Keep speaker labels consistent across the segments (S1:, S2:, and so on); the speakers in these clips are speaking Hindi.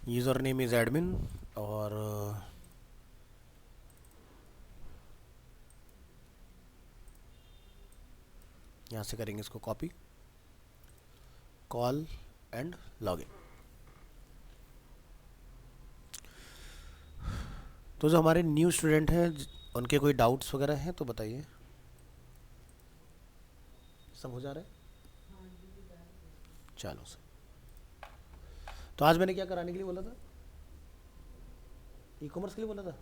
S1: यूज़र नेम इज़ एडमिन और यहाँ से करेंगे इसको कॉपी, कॉल एंड लॉगिन। तो जो हमारे न्यू स्टूडेंट हैं उनके कोई डाउट्स वगैरह हैं तो बताइए। सब हो जा रहा है? चलो सर। तो आज मैंने क्या कराने के लिए बोला था? ई कॉमर्स के लिए बोला था।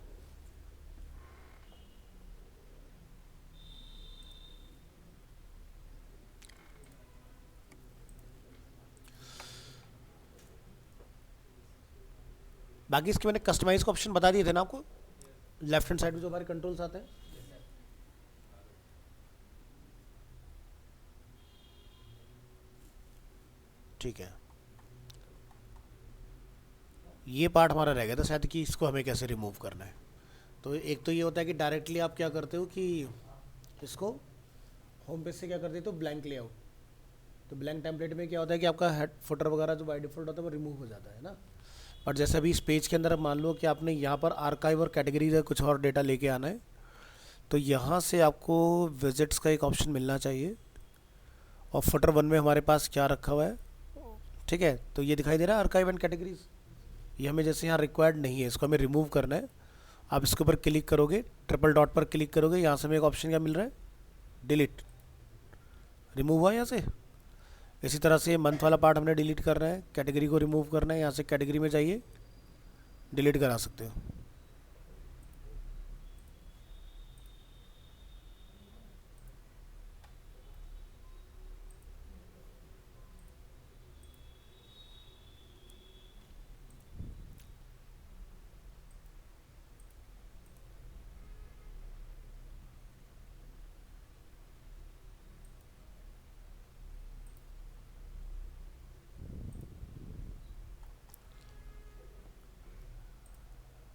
S1: बाकी इसके मैंने कस्टमाइज का ऑप्शन बता दिए थे ना आपको, लेफ्ट हैंड साइड में जो हमारे कंट्रोल्स आते हैं। ठीक है, ये पार्ट हमारा रह गया था शायद कि इसको हमें कैसे रिमूव करना है। तो एक तो ये होता है कि डायरेक्टली आप क्या करते हो कि इसको होम पेज से क्या कर देते हो, ब्लैंक लेआउट। तो ब्लैंक टेम्पलेट में क्या होता है कि आपका हेड फुटर वगैरह जो बाय डिफॉल्ट होता है वो रिमूव हो जाता है ना। और जैसे अभी इस पेज के अंदर अब मान लो कि आपने यहाँ पर आर्काइव और कैटेगरीज या कुछ और डेटा लेके आना है, तो यहाँ से आपको विजिट्स का एक ऑप्शन मिलना चाहिए। और फुटर 1 में हमारे पास क्या रखा हुआ है, ठीक है, तो ये दिखाई दे रहा है आर्काइव एंड कैटेगरीज। ये हमें जैसे यहाँ रिक्वायर्ड नहीं है, इसको हमें रिमूव करना है। आप इसके ऊपर क्लिक करोगे, ट्रिपल डॉट पर क्लिक करोगे, यहाँ से हमें एक ऑप्शन क्या मिल रहा है, डिलीट। रिमूव हुआ यहाँ से। इसी तरह से मंथ वाला पार्ट हमने डिलीट करना है, कैटेगरी को रिमूव करना है, यहाँ से कैटेगरी में जाइए, डिलीट करा सकते हो।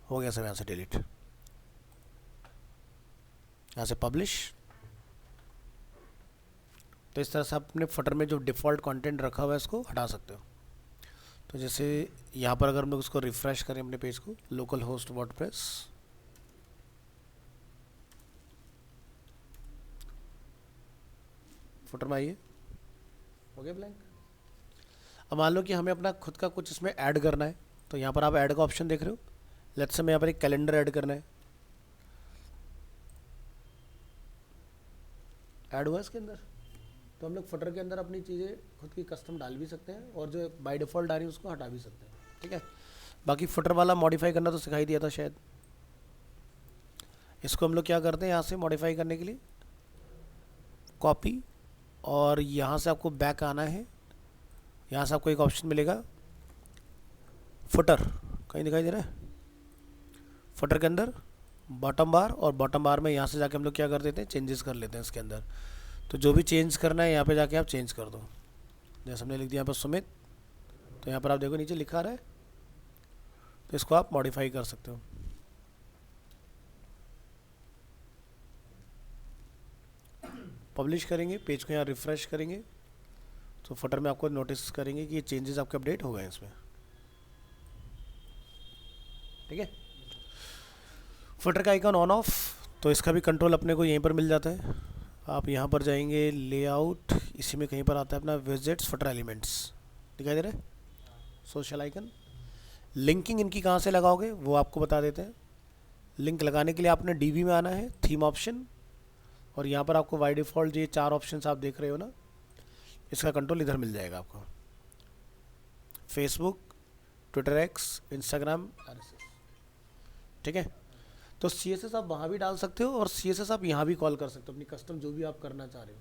S1: हो गया सब, यहाँ से डिलीट, यहाँ से पब्लिश। तो इस तरह से आप अपने फटर में जो डिफ़ॉल्ट कंटेंट रखा हुआ है इसको हटा सकते हो। तो जैसे यहाँ पर अगर हम लोग इसको रिफ़्रेश करें अपने पेज को, लोकल होस्ट वर्डप्रेस, फुटर में आइए, हो गया ब्लैंक। अब मान लो कि हमें अपना खुद का कुछ इसमें ऐड करना है, तो यहाँ पर आप ऐड का ऑप्शन देख रहे हो। लेट्स से मैं यहाँ पर एक कैलेंडर ऐड करना है, ऐड हुआ इसके अंदर। तो हम लोग फुटर के अंदर अपनी चीज़ें खुद की कस्टम डाल भी सकते हैं और जो बाय डिफ़ॉल्ट आ रही है उसको हटा भी सकते हैं, ठीक है। बाकी फुटर वाला मॉडिफाई करना तो सिखाई दिया था शायद। इसको हम लोग क्या करते हैं, यहाँ से मॉडिफाई करने के लिए कॉपी, और यहाँ से आपको बैक आना है। यहाँ से आपको एक ऑप्शन मिलेगा फुटर, कहीं दिखाई दे रहा है, फुटर के अंदर बॉटम बार, और बॉटम बार में यहाँ से जाके हम लोग क्या कर देते हैं, चेंजेस कर लेते हैं इसके अंदर। तो जो भी चेंज करना है यहाँ पे जाके आप चेंज कर दो। जैसे हमने लिख दिया यहाँ पर सुमित, तो यहाँ पर आप देखो नीचे लिखा रहा है, तो इसको आप मॉडिफाई कर सकते हो। पब्लिश करेंगे, पेज को यहाँ रिफ़्रेश करेंगे, तो फुटर में आपको नोटिस करेंगे कि ये चेंजेस आपके अपडेट हो गए हैं इसमें, ठीक है। फुटर का आइकन ऑन ऑफ, तो इसका भी कंट्रोल अपने को यहीं पर मिल जाता है। आप यहाँ पर जाएंगे, लेआउट, इसी में कहीं पर आता है अपना विजिट्स, फुटर एलिमेंट्स, दिखाई दे रहा है, सोशल आइकन। लिंकिंग इनकी कहाँ से लगाओगे वो आपको बता देते हैं। लिंक लगाने के लिए आपने डीबी में आना है, थीम ऑप्शन, और यहाँ पर आपको बाय डिफ़ॉल्ट ये 4 ऑप्शन आप देख रहे हो ना, इसका कंट्रोल इधर मिल जाएगा आपको। Facebook, Twitter x, Instagram, RSS, ठीक है। तो CSS आप वहाँ भी डाल सकते हो, और CSS आप यहाँ भी कॉल कर सकते हो, अपनी कस्टम जो भी आप करना चाह रहे हो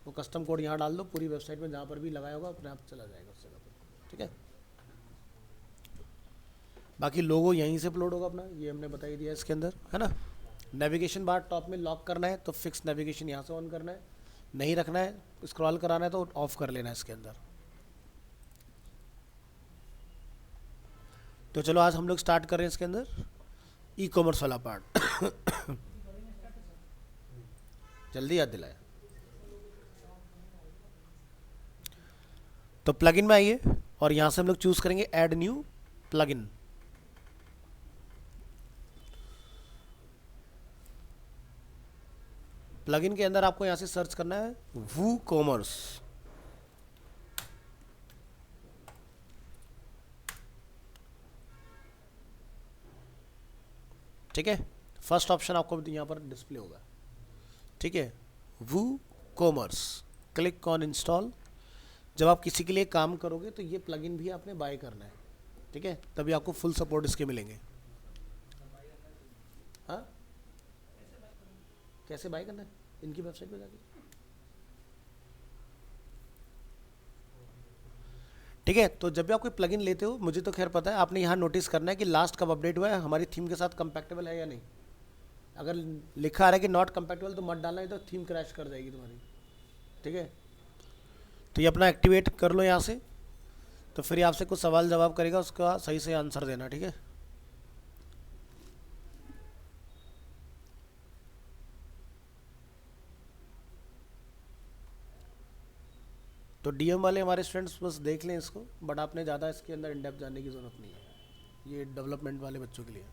S1: वो कस्टम कोड यहाँ डाल दो, पूरी वेबसाइट में जहाँ पर भी लगाया होगा अपने आप चला जाएगा उस जगह पर, ठीक है। बाकी लोगो यहीं से अपलोड होगा अपना, ये हमने बता ही दिया इसके अंदर, है ना। नेविगेशन बार टॉप में लॉक करना है तो फिक्स नेविगेशन यहाँ से ऑन करना है, नहीं रखना है, स्क्रॉल कराना है तो ऑफ कर लेना है इसके अंदर। तो चलो आज हम लोग स्टार्ट कर रहे हैं इसके अंदर ई कॉमर्स वाला पार्ट। जल्दी याद दिलाया। तो प्लगइन में आइए, और यहाँ से हम लोग चूज़ करेंगे ऐड न्यू प्लगइन। प्लगइन के अंदर आपको यहाँ से सर्च करना है वू कॉमर्स। ठीक है, फर्स्ट ऑप्शन आपको यहाँ पर डिस्प्ले होगा। ठीक है, वू कॉमर्स, क्लिक ऑन इंस्टॉल। जब आप किसी के लिए काम करोगे तो ये प्लगइन भी आपने बाय करना है। ठीक है, तभी आपको फुल सपोर्ट इसके मिलेंगे। हाँ, कैसे बाय करना है? इनकी वेबसाइट पे जाके। ठीक है, तो जब भी आप कोई प्लगइन लेते हो, मुझे तो खैर पता है, आपने यहाँ नोटिस करना है कि लास्ट कब अपडेट हुआ है, हमारी थीम के साथ कंपैक्टेबल है या नहीं। अगर लिखा आ रहा है कि नॉट कंपैक्टेबल तो मत डालना, है तो थीम क्रैश कर जाएगी तुम्हारी। ठीक है, तो ये अपना एक्टिवेट कर लो यहाँ से। तो फिर ये आपसे कुछ सवाल जवाब करेगा, उसका सही से आंसर देना। ठीक है, तो डीएम वाले हमारे स्टूडेंट्स बस देख लें इसको, बट आपने ज़्यादा इसके अंदर इन डेप्थ जानने की ज़रूरत नहीं है, ये डेवलपमेंट वाले बच्चों के लिए।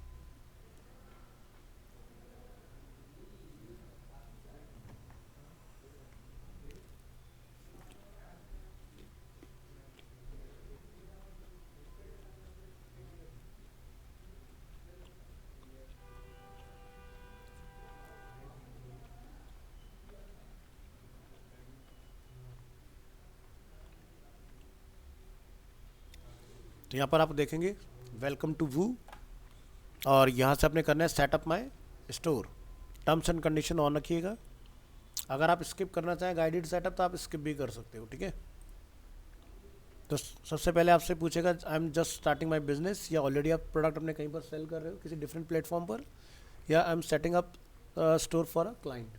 S1: तो यहाँ पर आप देखेंगे वेलकम टू वू, और यहाँ से आपने करना है setup my store. Terms and condition on रखिएगा। अगर आप स्किप करना चाहें गाइडेड सेटअप तो आप स्किप भी कर सकते हो। ठीक है, तो सबसे पहले आपसे पूछेगा I am just starting my business, या ऑलरेडी आप प्रोडक्ट अपने कहीं पर सेल कर रहे हो किसी डिफरेंट प्लेटफॉर्म पर, या I am setting up store for a client.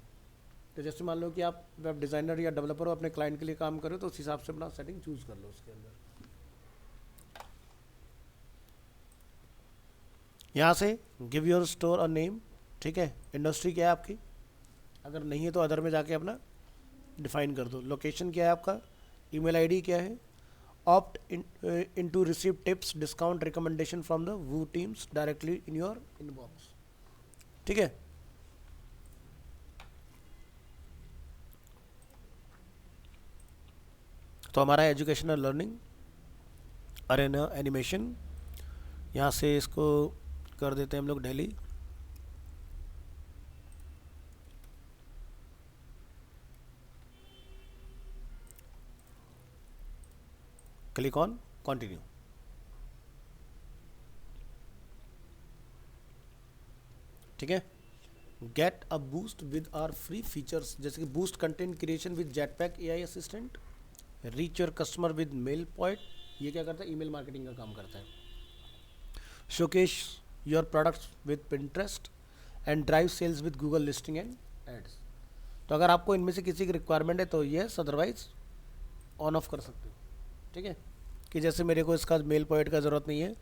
S1: तो जैसे मान लो कि आप वेब डिज़ाइनर या डेवलपर हो, अपने क्लाइंट के लिए काम कर रहे हो, तो उस हिसाब से अपना सेटिंग चूज़ कर लो उसके अंदर। यहाँ से give your store a name. ठीक है, इंडस्ट्री क्या है आपकी, अगर नहीं है तो अदर में जाके अपना डिफाइन कर दो। लोकेशन क्या है आपका, ईमेल आईडी क्या है, opt in to receive tips discount recommendation from the Woo teams directly in your inbox. ठीक है, तो हमारा एजुकेशनल लर्निंग अरेना एनिमेशन, यहाँ से इसको कर देते हैं हम लोग डेली। Click on continue. ठीक है, get a boost with our free features, जैसे कि boost content creation with jetpack AI assistant, reach your customer with mail point, ये क्या करता है, ईमेल मार्केटिंग का काम करता है। Showcase your products with Pinterest and drive sales with Google listing and ads. तो अगर आपको इनमें से किसी की रिक्वायरमेंट है तो यस, अदरवाइज ऑन ऑफ कर सकते हो। ठीक है, कि जैसे मेरे को इसका मेल पॉइंट का ज़रूरत नहीं है,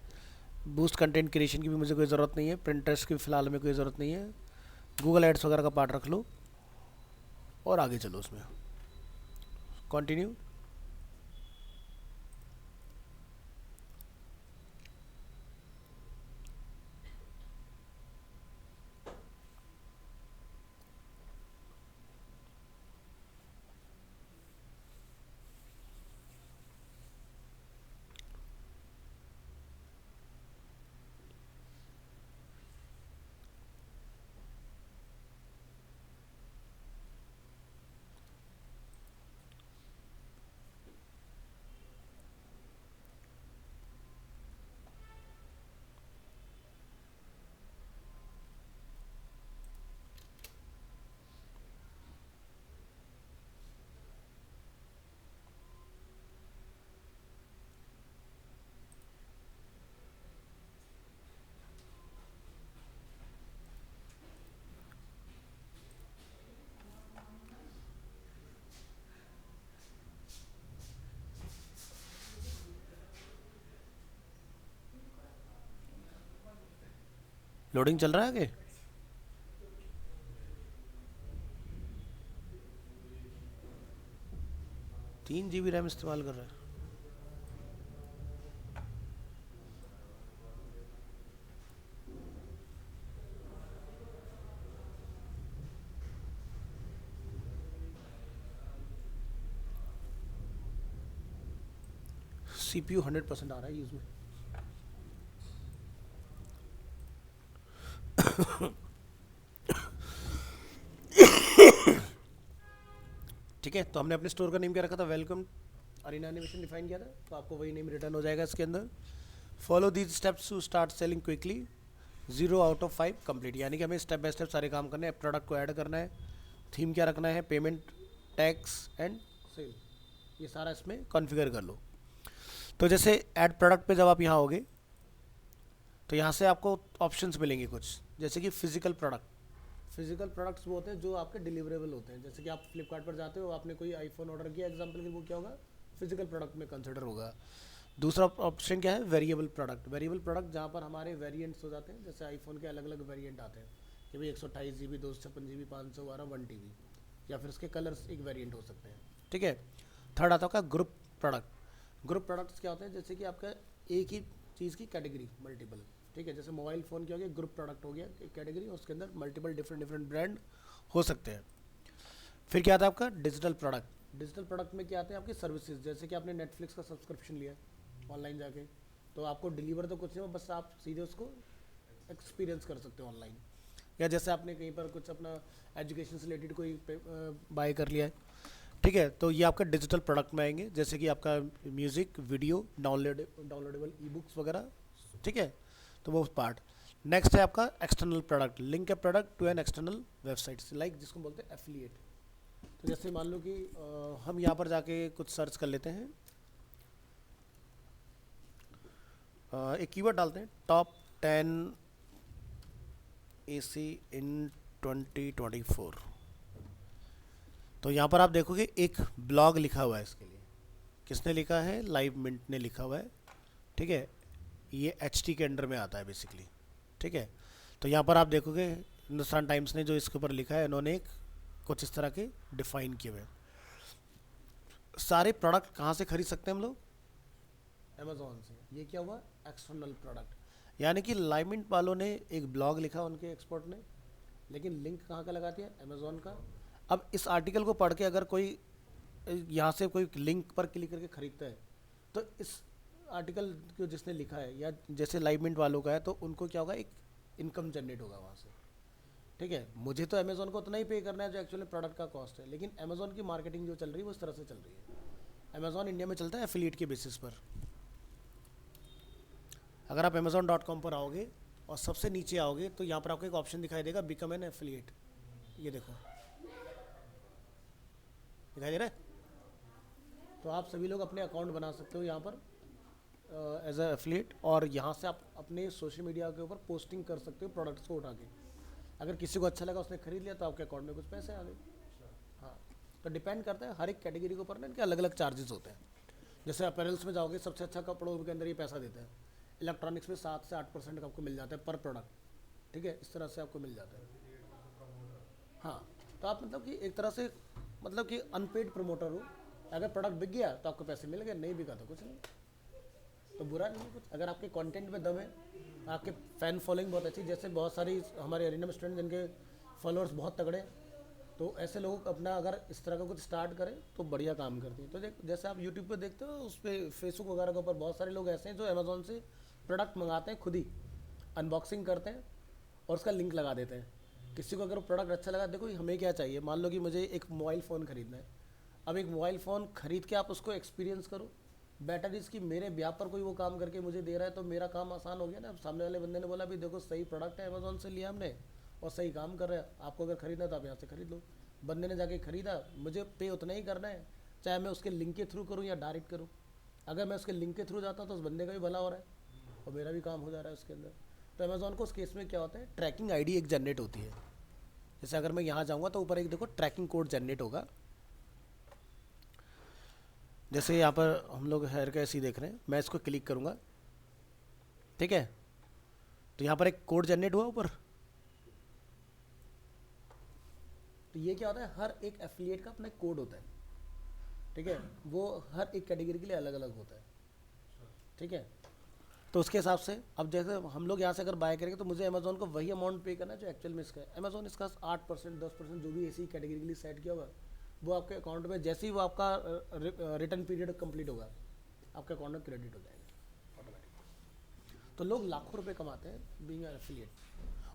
S1: बूस्ट कंटेंट क्रिएशन की भी मुझे कोई ज़रूरत नहीं है, पिंटरेस्ट की फ़िलहाल में कोई ज़रूरत नहीं है, गूगल एड्स वगैरह का पार्ट रख लो और आगे चलो उसमें। कंटिन्यू। लोडिंग चल रहा है आगे। 3 GB रैम इस्तेमाल कर रहा है। CPU 100% आ रहा है यूज़ में। ठीक है, तो हमने अपने स्टोर का नेम क्या रखा था, वेलकम अरीना एनिमेशन डिफाइन किया था, तो आपको वही नेम रिटर्न हो जाएगा इसके अंदर। Follow these steps to start selling quickly, 0/5 complete, यानी कि हमें स्टेप बाय स्टेप सारे काम करने हैं। प्रोडक्ट को ऐड करना है, थीम क्या रखना है, पेमेंट, टैक्स एंड सेल, ये सारा इसमें कॉन्फ़िगर कर लो। तो जैसे ऐड प्रोडक्ट पे जब आप यहाँ होगे तो यहाँ से आपको ऑप्शंस मिलेंगे कुछ, जैसे कि फिजिकल प्रोडक्ट। फिजिकल प्रोडक्ट्स वो होते हैं जो आपके डिलीवरेबल होते हैं। जैसे कि आप फ्लिपकार्ट पर जाते हो, आपने कोई आईफोन ऑर्डर किया एग्जांपल के लिए, वो क्या होगा, फिजिकल प्रोडक्ट में कंसिडर होगा। दूसरा ऑप्शन क्या है, वेरिएबल प्रोडक्ट। वेरिएबल प्रोडक्ट जहाँ पर हमारे वेरिएंट्स हो जाते हैं, जैसे आईफोन के अलग अलग वेरिएंट आते हैं कि भाई 128 GB, 256 GB, 512, 1 TB, या फिर उसके कलर्स एक वेरिएंट हो सकते हैं। ठीक है। थर्ड आता है ग्रुप प्रोडक्ट। ग्रुप प्रोडक्ट्स क्या होते हैं, जैसे कि आपका एक ही चीज़ की कैटेगरी मल्टीपल। ठीक है, जैसे मोबाइल फ़ोन क्या हो गया, ग्रुप प्रोडक्ट हो गया एक कैटेगरी, उसके अंदर मल्टीपल डिफरेंट ब्रांड हो सकते हैं। फिर क्या आता है आपका डिजिटल प्रोडक्ट। डिजिटल प्रोडक्ट में क्या आते हैं आपकी सर्विसेज, जैसे कि आपने नेटफ्लिक्स का सब्सक्रिप्शन लिया ऑनलाइन जाके, तो आपको डिलीवर तो कुछ नहीं हो, बस आप सीधे उसको एक्सपीरियंस कर सकते हो ऑनलाइन। या जैसे आपने कहीं पर कुछ अपना एजुकेशन से रिलेटेड कोई बाय कर लिया है, ठीक है, तो ये आपका डिजिटल प्रोडक्ट में आएंगे, जैसे कि आपका music, video, downloadable e books वगैरह। ठीक है, तो वो पार्ट। नेक्स्ट है आपका external product, link a product to an external website, like जिसको बोलते हैं एफिलिएट। तो जैसे मान लो कि हम यहाँ पर जाके कुछ सर्च कर लेते हैं, एक कीवर्ड डालते हैं, टॉप 10 AC इन 2024। तो यहाँ पर आप देखोगे एक ब्लॉग लिखा हुआ है इसके लिए। किसने लिखा है, लाइव मिंट ने लिखा हुआ है। ठीक है, ये HT के अंडर में आता है बेसिकली। ठीक है, तो यहाँ पर आप देखोगे हिंदुस्तान टाइम्स ने जो इसके ऊपर लिखा है, इन्होंने एक कुछ इस तरह के डिफाइन किए हुए। सारे प्रोडक्ट कहाँ से खरीद सकते हैं हम लोग, अमेज़ॉन से। ये क्या हुआ, एक्सटर्नल प्रोडक्ट, यानी कि लाइमिंट वालों ने एक ब्लॉग लिखा उनके एक्सपर्ट ने, लेकिन लिंक कहाँ का लगा दिया, अमेज़ॉन का। अब इस आर्टिकल को पढ़ के अगर कोई यहाँ से कोई लिंक पर क्लिक करके खरीदता है, तो इस आर्टिकल को जिसने लिखा है या जैसे लाइवमिंट वालों का है, तो उनको क्या होगा, एक इनकम जनरेट होगा वहाँ से। ठीक है, मुझे तो अमेज़ॉन को उतना ही पे करना है जो एक्चुअली प्रोडक्ट का कॉस्ट है, लेकिन अमेज़ॉन की मार्केटिंग जो चल रही है वो इस तरह से चल रही है। अमेज़ॉन इंडिया में चलता है एफिलिएट के बेसिस पर। अगर आप amazon.com पर आओगे और सबसे नीचे आओगे तो यहाँ पर आपको एक ऑप्शन दिखाई देगा, बिकम एन एफिलिएट। ये देखो दिखाई दे रहा है। तो आप सभी लोग अपने अकाउंट बना सकते हो यहाँ पर एज अ एफिलिएट, और यहाँ से आप अपने सोशल मीडिया के ऊपर पोस्टिंग कर सकते हो प्रोडक्ट्स को उठा के। अगर किसी को अच्छा लगा, उसने खरीद लिया, तो आपके अकाउंट में कुछ पैसे आ गए। हाँ, तो डिपेंड करता है हर एक कैटेगरी के ऊपर ना, इनके अलग अलग चार्जेस होते हैं। जैसे अपैरल्स में जाओगे, सबसे अच्छा कपड़ों के अंदर ये पैसा देते हैं। इलेक्ट्रॉनिक्स में 7 से 8% का आपको मिल जाता है पर प्रोडक्ट। ठीक है, इस तरह से आपको मिल जाता है। हाँ, तो आप मतलब कि एक तरह से मतलब कि अनपेड प्रमोटर हो। अगर प्रोडक्ट बिक गया तो आपको पैसे मिल गए, नहीं बिका तो कुछ नहीं, तो बुरा नहीं है कुछ। अगर आपके कंटेंट में दम है, आपके फ़ैन फॉलोइंग बहुत अच्छी, जैसे बहुत सारी हमारे अरीना में स्टूडेंट जिनके फॉलोअर्स बहुत तगड़े हैं, तो ऐसे लोग अपना अगर इस तरह का कुछ स्टार्ट करें तो बढ़िया काम करते हैं। तो जैसे आप यूट्यूब पे देखते हो, उस पर फेसबुक वगैरह के ऊपर बहुत सारे लोग ऐसे हैं जो अमेज़ॉन से प्रोडक्ट मंगाते हैं, खुद ही अनबॉक्सिंग करते हैं और उसका लिंक लगा देते हैं। किसी को अगर प्रोडक्ट अच्छा लगा, देखो हमें क्या चाहिए, मान लो कि मुझे एक मोबाइल फ़ोन ख़रीदना है। अब एक मोबाइल फ़ोन ख़रीद के आप उसको एक्सपीरियंस करो, बेटर इज़ कि मेरे ब्याह पर कोई वो काम करके मुझे दे रहा है, तो मेरा काम आसान हो गया ना। सामने वाले बंदे ने बोला भी देखो सही प्रोडक्ट है, अमेज़ॉन से लिया हमने और सही काम कर रहा है, आपको अगर ख़रीदना है तो आप यहाँ से ख़रीद लो। बंदे ने जाके ख़रीदा, मुझे पे उतना ही करना है, चाहे मैं उसके लिंक के थ्रू करूँ या डायरेक्ट करूँ। अगर मैं उसके लिंक के थ्रू जाता हूँ तो उस बंदे का भी भला हो रहा है और मेरा भी काम हो जा रहा है उसके अंदर। तो अमेज़ॉन को उस केस में क्या होता है, ट्रैकिंग आईडी एक जनरेट होती है। जैसे अगर मैं यहाँ जाऊँगा तो ऊपर एक देखो ट्रैकिंग कोड जनरेट होगा। जैसे यहाँ पर हम लोग हेयर का ऐसे ही देख रहे हैं, मैं इसको क्लिक करूँगा, ठीक है, तो यहाँ पर एक कोड जनरेट हुआ ऊपर। तो ये क्या होता है, हर एक एफिलिएट का अपना कोड होता है। ठीक है, वो हर एक कैटेगरी के लिए अलग अलग होता है। ठीक है, तो उसके हिसाब से अब जैसे हम लोग यहाँ से अगर बाय करेंगे तो मुझे अमेज़ॉन को वही अमाउंट पे करना है जो एक्चुअल में इसका है। अमेज़ॉन इसका 8% 10% जो भी ऐसी कैटेगरी के लिए सेट किया होगा, वो आपके अकाउंट में जैसे ही वो आपका रिटर्न पीरियड कंप्लीट होगा, आपके अकाउंट में क्रेडिट हो जाएगा ऑटोमेटिक। तो लोग लाखों रुपए कमाते हैं बीइंग एफिलिएट,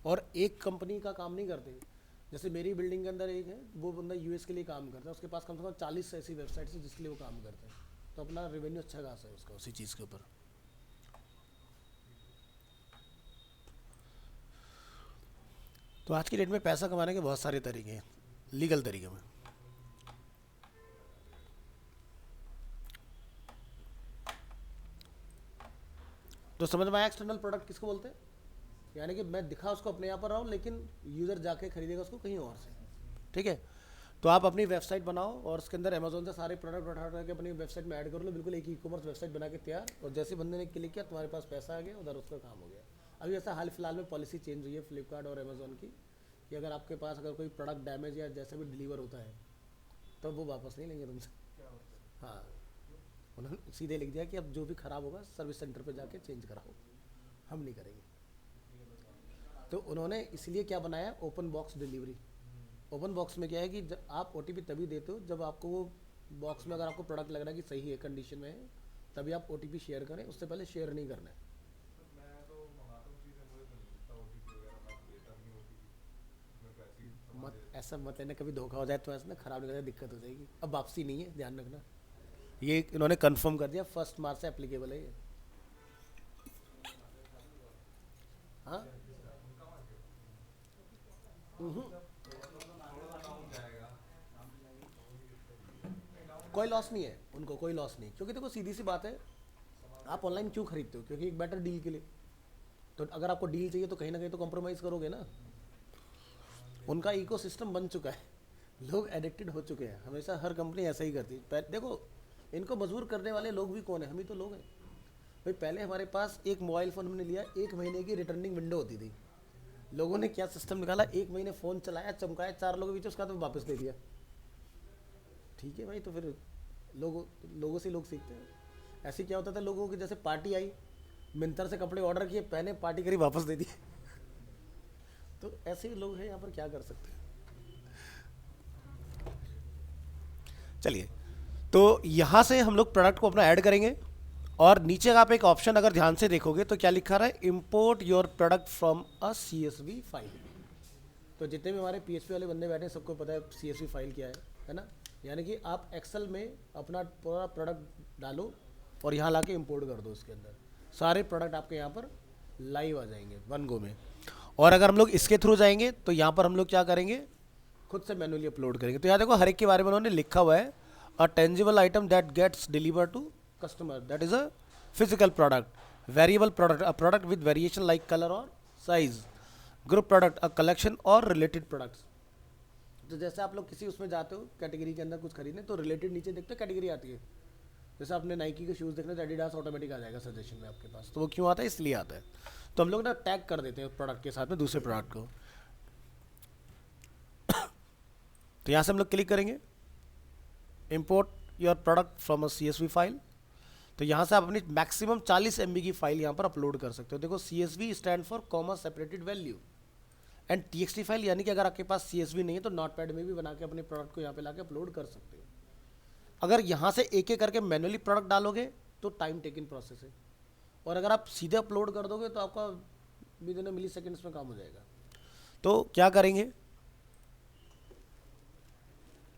S1: और एक कंपनी का काम नहीं करते। जैसे मेरी बिल्डिंग के अंदर एक है, वो बंदा यूएस के लिए काम करता है, उसके पास कम से कम 40 ऐसी वेबसाइट्स है जिसके लिए वो काम करते हैं, तो अपना रेवेन्यू अच्छा खासा है उसका उसी चीज़ के ऊपर। तो आज की डेट में पैसा कमाने के बहुत सारे तरीके हैं लीगल तरीके में। तो समझ में आया एक्सटर्नल प्रोडक्ट किसको बोलते हैं? यानी कि मैं दिखा उसको अपने यहाँ पर रहा हूँ, लेकिन यूज़र जाके खरीदेगा उसको कहीं और से। ठीक है, तो आप अपनी वेबसाइट बनाओ और उसके अंदर अमेजोन से सारे प्रोडक्ट उठा के अपनी वेबसाइट में ऐड कर लो, बिल्कुल एक ई कॉमर्स वेबसाइट बना के तैयार, और जैसे बंदे ने क्लिक किया तुम्हारे पास पैसा आ गया, उधर उसका काम हो गया। अभी ऐसा हाल फिलहाल में पॉलिसी चेंज हुई है फ्लिपकार्ट और अमेजोन की, कि अगर आपके पास अगर कोई प्रोडक्ट डैमेज या जैसे भी डिलीवर होता है तो वो वापस नहीं लेंगे तुमसे। हाँ, उन्होंने सीधे लिख दिया कि अब जो भी ख़राब होगा सर्विस सेंटर पे जाके चेंज कराओ, हम नहीं करेंगे। तो उन्होंने इसलिए क्या बनाया, open box delivery. Open box में क्या है कि जब आप ओटीपी तभी देते हो जब आपको वो बॉक्स में अगर आपको प्रोडक्ट लग रहा है कि सही है, कंडीशन में है, तभी आप ओटीपी शेयर करें, उससे पहले शेयर नहीं करना है। मत ऐसा मत लेना, कभी धोखा हो जाए तो ऐसा ना खराब निकल जाए, दिक्कत हो जाएगी। अब वापसी नहीं है, ध्यान रखना। ये इन्होंने कंफर्म कर दिया 1 मार्च से एप्लीकेबल है ये। हाँ कोई लॉस नहीं है उनको, कोई लॉस नहीं, क्योंकि देखो सीधी सी बात है, आप ऑनलाइन क्यों खरीदते हो? क्योंकि एक बेटर डील के लिए। तो अगर आपको डील चाहिए तो कहीं ना कहीं तो कॉम्प्रोमाइज़ करोगे ना। उनका इकोसिस्टम बन चुका है, लोग एडिक्टेड हो चुके हैं, हमेशा हर कंपनी ऐसा ही करती है। देखो इनको मजबूर करने वाले लोग भी कौन है? हम ही तो लोग हैं भाई। पहले हमारे पास एक मोबाइल फ़ोन हमने लिया, 1 महीने की रिटर्निंग विंडो होती थी। लोगों ने क्या सिस्टम निकाला, 1 महीने फ़ोन चलाया, चमकाया 4 लोगों के बीच, उसका तो वापस दे दिया। ठीक है भाई, तो फिर लोगों से लोग सीखते हैं। ऐसे क्या होता था, लोगों की जैसे पार्टी आई, मिंतर से कपड़े ऑर्डर किए, पहने, पार्टी करी, वापस दे दिए। तो ऐसे ही लोग हैं यहाँ पर, क्या कर सकते हैं। चलिए, तो यहाँ से हम लोग प्रोडक्ट को अपना ऐड करेंगे, और नीचे का आप एक ऑप्शन अगर ध्यान से देखोगे तो क्या लिखा रहा है, import your product from a CSV file. तो जितने भी हमारे PHP वाले बंदे बैठे हैं सबको पता है CSV फाइल क्या है ना। यानी कि आप एक्सेल में अपना पूरा प्रोडक्ट डालो और यहाँ लाके इंपोर्ट कर दो, उसके अंदर सारे प्रोडक्ट आपके यहाँ पर लाइव आ जाएंगे 1 गो में। और अगर हम लोग इसके थ्रू जाएंगे तो यहाँ पर हम लोग क्या करेंगे, खुद से मैनुअली अपलोड करेंगे। तो यहाँ देखो हर एक के बारे में उन्होंने लिखा हुआ है, a tangible item that gets deliver to customer, that is a physical product, variable product, a product with variation like colour और size, group product, a collection और रिलेटेड प्रोडक्ट्स। तो जैसे आप लोग किसी उसमें जाते हो कैटेगरी के अंदर कुछ खरीदने, तो रिलेटेड नीचे देखते हो कैटेगरी आती है। जैसे आपने नाइकी के शूज़ देखने तो एडिडास ऑटोमेटिक आ जाएगा सजेशन में आपके पास। तो वो क्यों आता है? इसलिए आता है। तो हम लोग ना टैग कर देते हैं प्रोडक्ट के साथ में दूसरे प्रोडक्ट को। तो यहाँ से हम लोग क्लिक करेंगे, import your product from a CSV file. तो यहाँ से आप अपनी मैक्सिमम 40 MB की फाइल यहाँ पर अपलोड कर सकते हो। देखो CSV stand for comma separated value, and TXT file, यानी कि अगर आपके पास CSV नहीं है तो नोटपैड में भी बना के अपने प्रोडक्ट को यहाँ पे लाके अपलोड कर सकते हो। अगर यहाँ से एक एक करके मैनुअली प्रोडक्ट डालोगे तो टाइम टेकिंग प्रोसेस है, और अगर आप सीधे अपलोड कर दोगे तो आपका विद इन मिली सेकेंड्स में काम हो जाएगा। तो क्या करेंगे,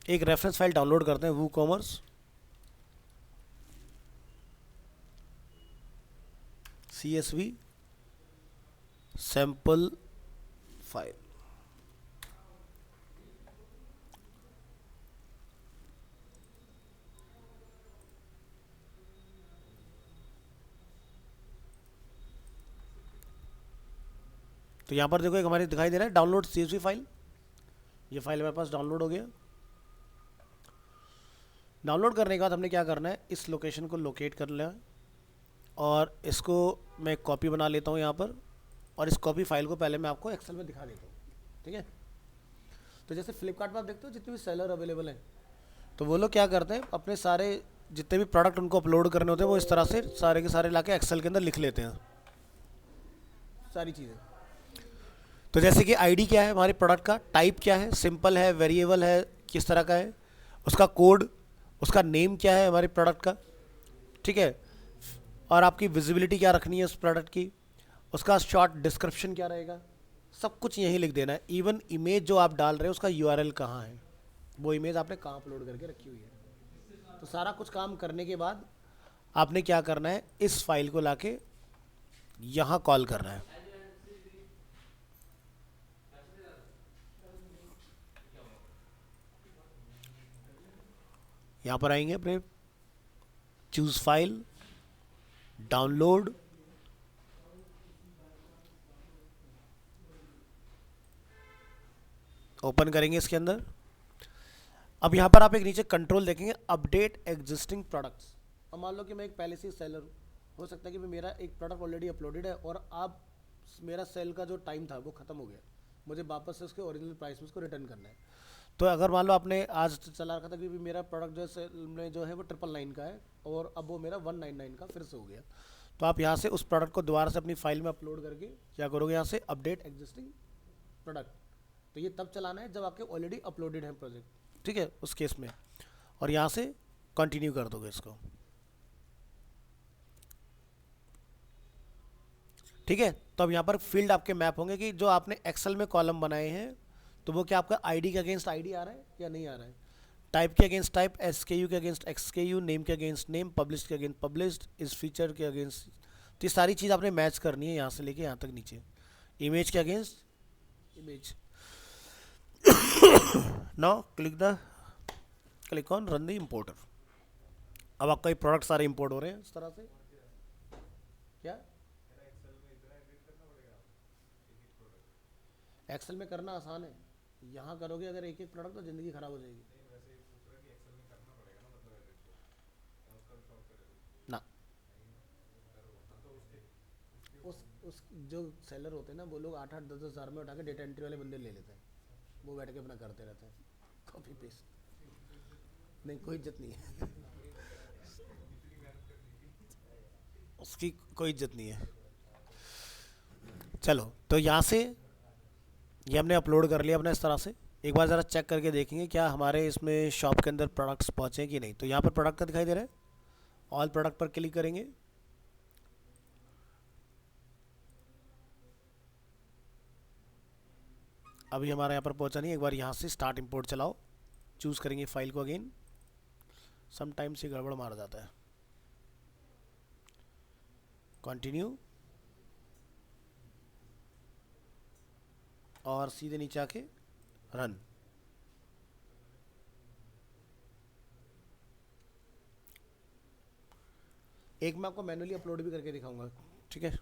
S1: एक रेफरेंस फाइल डाउनलोड करते हैं, WooCommerce CSV सैम्पल फाइल। तो यहाँ पर देखो एक हमारे दिखाई दे रहा है डाउनलोड CSV फाइल। ये फाइल हमारे पास डाउनलोड हो गया। डाउनलोड करने के बाद हमने क्या करना है, इस लोकेशन को लोकेट कर लेना, और इसको मैं कॉपी बना लेता हूँ यहाँ पर, और इस कॉपी फाइल को पहले मैं आपको एक्सेल में दिखा देता हूँ। ठीक है, तो जैसे फ्लिपकार्ट पर आप देखते हो जितने भी सेलर अवेलेबल हैं, तो वो लोग क्या करते हैं, अपने सारे जितने भी प्रोडक्ट उनको अपलोड करने होते हैं वो इस तरह से सारे के सारे लाके एक्सेल के अंदर लिख लेते हैं सारी चीज़ें। तो जैसे कि आईडी क्या है हमारे प्रोडक्ट का, टाइप क्या है, सिंपल है, वेरिएबल है, किस तरह का है, उसका कोड, उसका नेम क्या है हमारे प्रोडक्ट का, ठीक है, और आपकी विजिबिलिटी क्या रखनी है उस प्रोडक्ट की, उसका शॉर्ट डिस्क्रिप्शन क्या रहेगा, सब कुछ यहीं लिख देना है। इवन इमेज जो आप डाल रहे हैं उसका यूआरएल कहाँ है, वो इमेज आपने कहाँ अपलोड करके रखी हुई है। तो सारा कुछ काम करने के बाद आपने क्या करना है, इस फाइल को लाके यहाँ कॉल करना है। यहाँ पर आएंगे अपने चूज फाइल, डाउनलोड, ओपन करेंगे इसके अंदर। अब यहाँ पर आप एक नीचे कंट्रोल देखेंगे, अपडेट एग्जिस्टिंग प्रोडक्ट्स। अब मान लो कि मैं एक पहले से सेलर हूँ, हो सकता है कि मेरा एक प्रोडक्ट ऑलरेडी अपलोडेड है और आप मेरा सेल का जो टाइम था वो ख़त्म हो गया, मुझे वापस से उसके ओरिजिनल प्राइस में उसको रिटर्न करना है। तो अगर मान लो आपने आज चला रखा था कि मेरा प्रोडक्ट जो है सेल में जो है वो 999 का है और अब वो मेरा 199 का फिर से हो गया, तो आप यहाँ से उस प्रोडक्ट को दोबारा से अपनी फाइल में अपलोड करके क्या करोगे, यहाँ से अपडेट एग्जिस्टिंग प्रोडक्ट। तो ये तब चलाना है जब आपके ऑलरेडी अपलोडेड है प्रोजेक्ट, ठीक है, उस केस में। और यहाँ से कंटिन्यू कर दोगे इसको, ठीक है। तो अब यहाँ पर फील्ड आपके मैप होंगे कि जो आपने एक्सेल में कॉलम बनाए हैं, तो वो क्या आपका आईडी के अगेंस्ट आईडी आ रहा है या नहीं आ रहा है, टाइप के अगेंस्ट टाइप, एसकेयू के अगेंस्ट एक्सकेयू, नेम के अगेंस्ट नेम, पब्लिश के अगेंस्ट पब्लिश्ड, इस फीचर के अगेंस्ट। तो ये सारी चीज़ आपने मैच करनी है यहाँ से लेके यहाँ तक नीचे। इमेज के against image. Now click on run the importer. अब आपका ये प्रोडक्ट सारे इंपोर्ट हो रहे हैं इस तरह से। क्या एक्सेल में करना आसान है, यहाँ करोगे अगर एक एक प्रोडक्ट तो ज़िंदगी ख़राब हो जाएगी ना। उस जो सेलर होते हैं ना, वो लोग 8-8 10-10 हज़ार में उठा के डेटा एंट्री वाले बंदे ले लेते हैं, वो बैठ के अपना करते रहते हैं कॉपी पेस्ट। नहीं, कोई इज्जत नहीं है उसकी कोई इज्जत नहीं है। चलो, तो यहाँ से ये हमने अपलोड कर लिया अपना इस तरह से। एक बार ज़रा चेक करके देखेंगे क्या हमारे इसमें शॉप के अंदर प्रोडक्ट्स पहुँचे कि नहीं। तो यहाँ पर प्रोडक्ट का दिखाई दे रहा है, ऑल प्रोडक्ट पर क्लिक करेंगे। अभी हमारा यहाँ पर पहुँचा नहीं, एक बार यहाँ से स्टार्ट इंपोर्ट चलाओ, चूज़ करेंगे फाइल को अगेन। समटाइम्स ये गड़बड़ मार जाता है। कंटिन्यू और सीधे नीचे आके रन। एक मैं आपको मैनुअली अपलोड भी करके दिखाऊंगा, ठीक है।